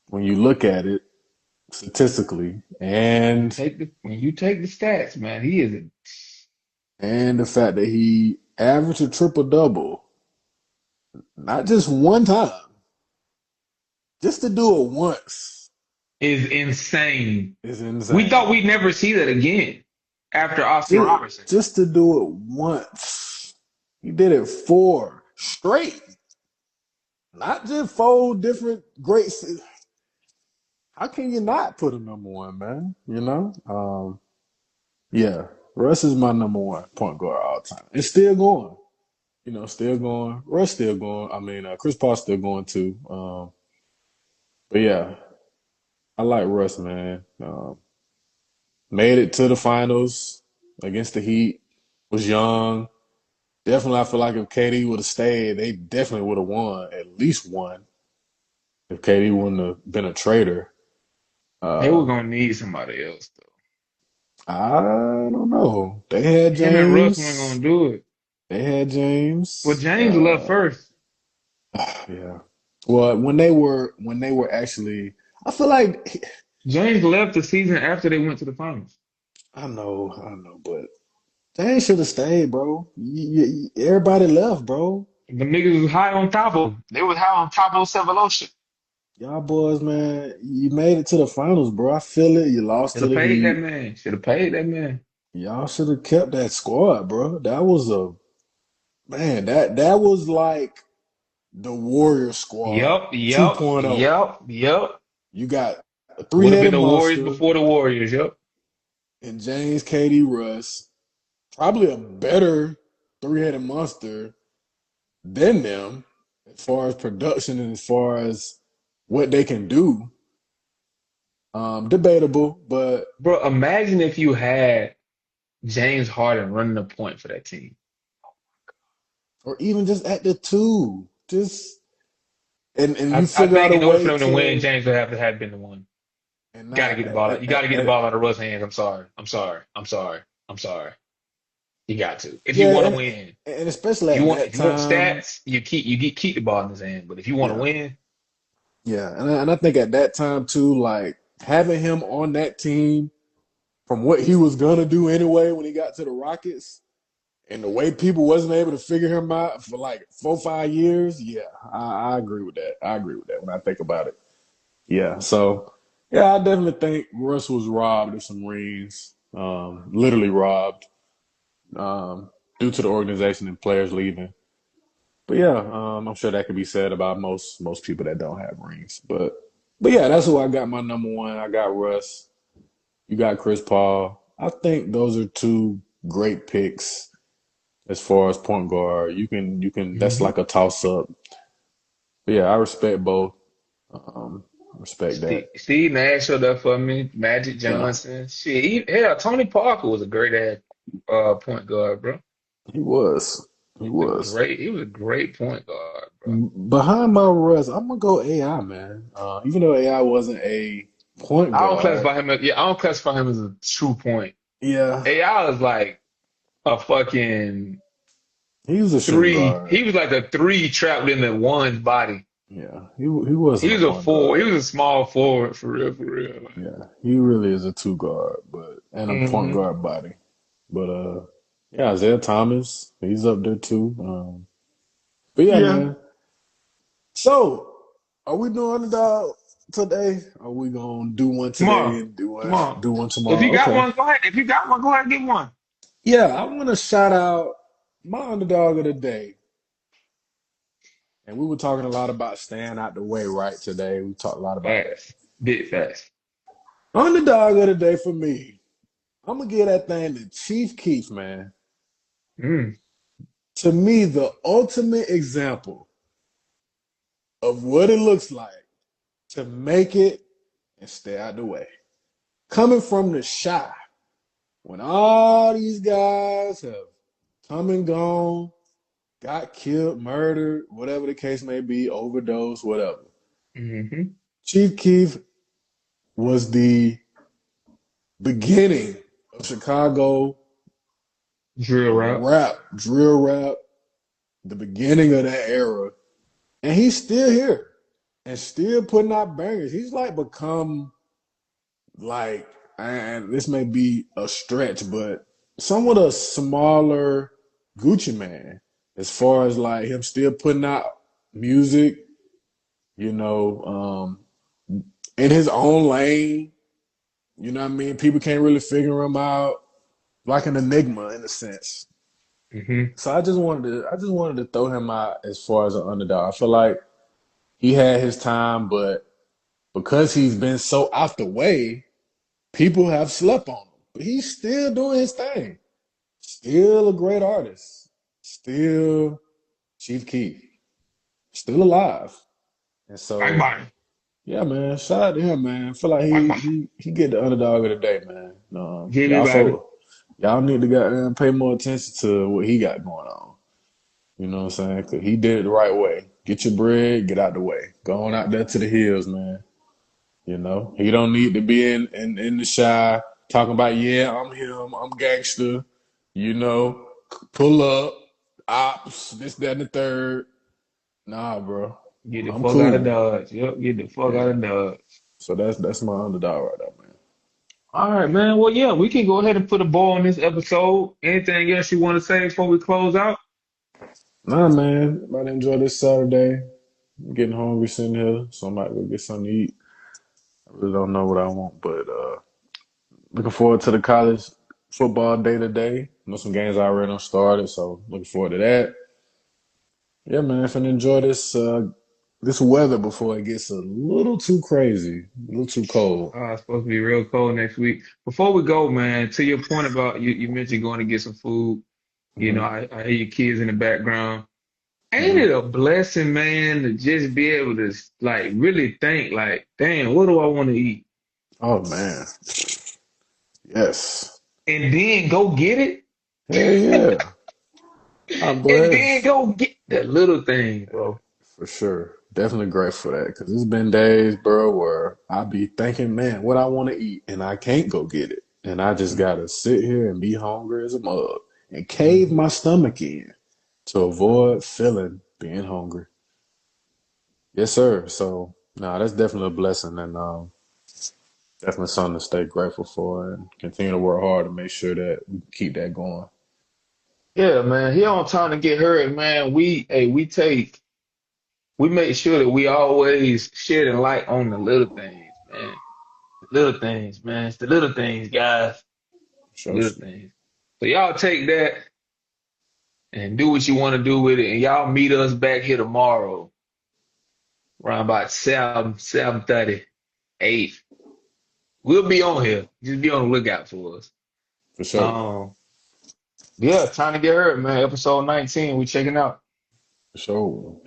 when you look at it statistically, When you take the stats, man, he is a and the fact that he averaged a triple double, not just one time, just to do it once is insane. is We thought insane. we'd never see that again after Oscar Just, Robertson. just to do it once, he did it four straight, not just four different great. How can you not put him number one, man? Yeah, Russ is my number one point guard all time. It's still going. Still going. Russ still going. I mean, Chris Paul's still going too. But yeah, I like Russ, man. Made it to the finals against the Heat. Was young. Definitely, I feel like if KD would have stayed, they definitely would have won at least one. If KD wouldn't have been a traitor, They were uh, gonna need somebody else though. I don't know. They had Him and Russ weren't gonna James. do it. They had Well, James. James left first. Yeah. Well, when they were actually, I feel like James left the season after they went to the finals. I know, but they should have stayed, bro. Everybody left, bro. The niggas was high on top of him. They was high on top of Sevolution. Y'all boys, man, you made it to the finals, bro. I feel it. You lost Should to have the paid that Heat. man. Should have paid that man. Y'all should have kept that squad, bro. That was a man. That was like the Warrior squad Yup, yup, 2.0. yup, yup. You got a Would have been three-headed the Warriors monster before the Warriors. Yup. and James, KD, Russ. Probably a better three-headed monster than them as far as production and as far as what they can do. Debatable, but Bro, imagine if you had James Harden running the point for that team. or even just at the two, just and you I figure out think a in order for way them to win, to James would have to have been the one. and You gotta not get the ball. You gotta get the ball out of Russ's hands. I'm sorry. I'm sorry. I'm sorry. I'm sorry. You got to. If you yeah, want to win, and especially at that if you want time, stats, keep the ball in his hand. But if you want to yeah, win, yeah, and I think at that time too, like having him on that team from what he was gonna do anyway when he got to the Rockets. And the way people wasn't able to figure him out for like 4 or 5 years, yeah, I agree with that. I agree with that when I think about it. Yeah, so yeah, I definitely think Russ was robbed of some rings, literally robbed, due to the organization and players leaving. But yeah, I'm sure that could be said about most people that don't have rings. But yeah, that's who I got my number one. I got Russ. You got Chris Paul. I think those are two great picks as far as point guard. You can that's hmm like a toss up. But yeah, I respect both. Um, respect that. Steve Nash showed up for me. Magic Yeah, Johnson. Shit, hell, Tony Parker was a great ass point guard, bro. he was. He was. He was a great point guard, bro. Behind my Russ, I'm gonna go AI, man. Even though AI wasn't a point I don't guard, classify him as I don't classify him as a true point. yeah, AI is like a fucking he was a shooting three. guard. He was like a three trapped into one's body. Yeah, he wasn't He a was a point four. He guard. was a small forward for real, for real. Yeah, he really is a two guard, but and a point Mm-hmm. guard body. But yeah, Isaiah Thomas, he's up there too. But yeah, Yeah. man. So, are we doing underdog today? Are we gonna do one today Tomorrow. and do one Tomorrow. If you tomorrow? got Okay. one, go ahead. If you got one, go ahead and get one. Yeah, I want to shout out my underdog of the day. And we were talking a lot about staying out the way, right? Today we talked a lot about that. Fast. Bit fast. Underdog of the day for me. I'm gonna give that thing to Chief Keef, man. Mm. To me, the ultimate example of what it looks like to make it and stay out the way. Coming from the shy, when all these guys have come and gone, got killed, murdered, whatever the case may be, overdose, whatever. Mm-hmm. Chief Keef was the beginning of Chicago Drill route. rap, drill rap, the beginning of that era. And he's still here and still putting out bangers. He's like become like, and this may be a stretch, but somewhat a smaller Gucci man as far as like him still putting out music, you know, in his own lane. You know what I mean? People can't really figure him out, like an enigma in a sense. Mm-hmm. So I just wanted to throw him out as far as an underdog. I feel like he had his time, but because he's been so out the way, people have slept on him. But he's still doing his thing. Still a great artist. Still Chief Keef. Still alive. And Bang so, bang. yeah, man. Shout out to him, man. I feel like Bang bang. he get the underdog of the day, man. Get me, baby. Y'all need to pay more attention to what he got going on. You know what I'm saying? 'Cause he did it the right way. Get your bread, get out the way. Go on out there to the hills, man. You know, he don't need to be in the shy talking about, yeah, I'm him, I'm gangster, you know, pull up, ops, this, that, and the third. Nah, bro, Get the I'm fuck out of cool. Dodge. Yep, get the fuck out Yeah. of Dodge. So that's my underdog right there, man. All right, man. Well, yeah, we can go ahead and put a bow on this episode. Anything else you want to say before we close out? Nah, man. About to enjoy this Saturday. I'm getting hungry sitting here, so I might go get something to eat. I really don't know what I want, but looking forward to the college football day today. I know some games already done started, so looking forward to that. Yeah, man. Finna enjoy this weather before it gets a little too crazy, a little too cold. It's supposed to be real cold next week. Before we go, man, to your point about you mentioned going to get some food. You know, Hmm. I hear your kids in the background. Ain't Hmm. it a blessing, man, to just be able to like really think like, damn, what do I want to eat? Oh man, yes, And then go get it? hell yeah, I'm And then blessed go get the little thing, bro. for sure. Definitely grateful for that because it's been days, bro, where I be thinking, man, what I want to eat, and I can't go get it, and I just gotta sit here and be hungry as a mug and cave Mhm. my stomach in to avoid feeling being hungry. Yes, sir. So, nah, that's definitely a blessing, and definitely something to stay grateful for and continue to work hard to make sure that we keep that going. Yeah, man. Here on Time to Get Heard, man. We make sure that we always shed a light on the little things, man. The little things, man. It's the little things, guys. The So, little things. So y'all take that and do what you want to do with it. And y'all meet us back here tomorrow around about 7:30, 8. We'll be on here. Just be on the lookout for us. for sure, Um, yeah, Time to Get Heard, man. Episode 19. We checking out. for sure.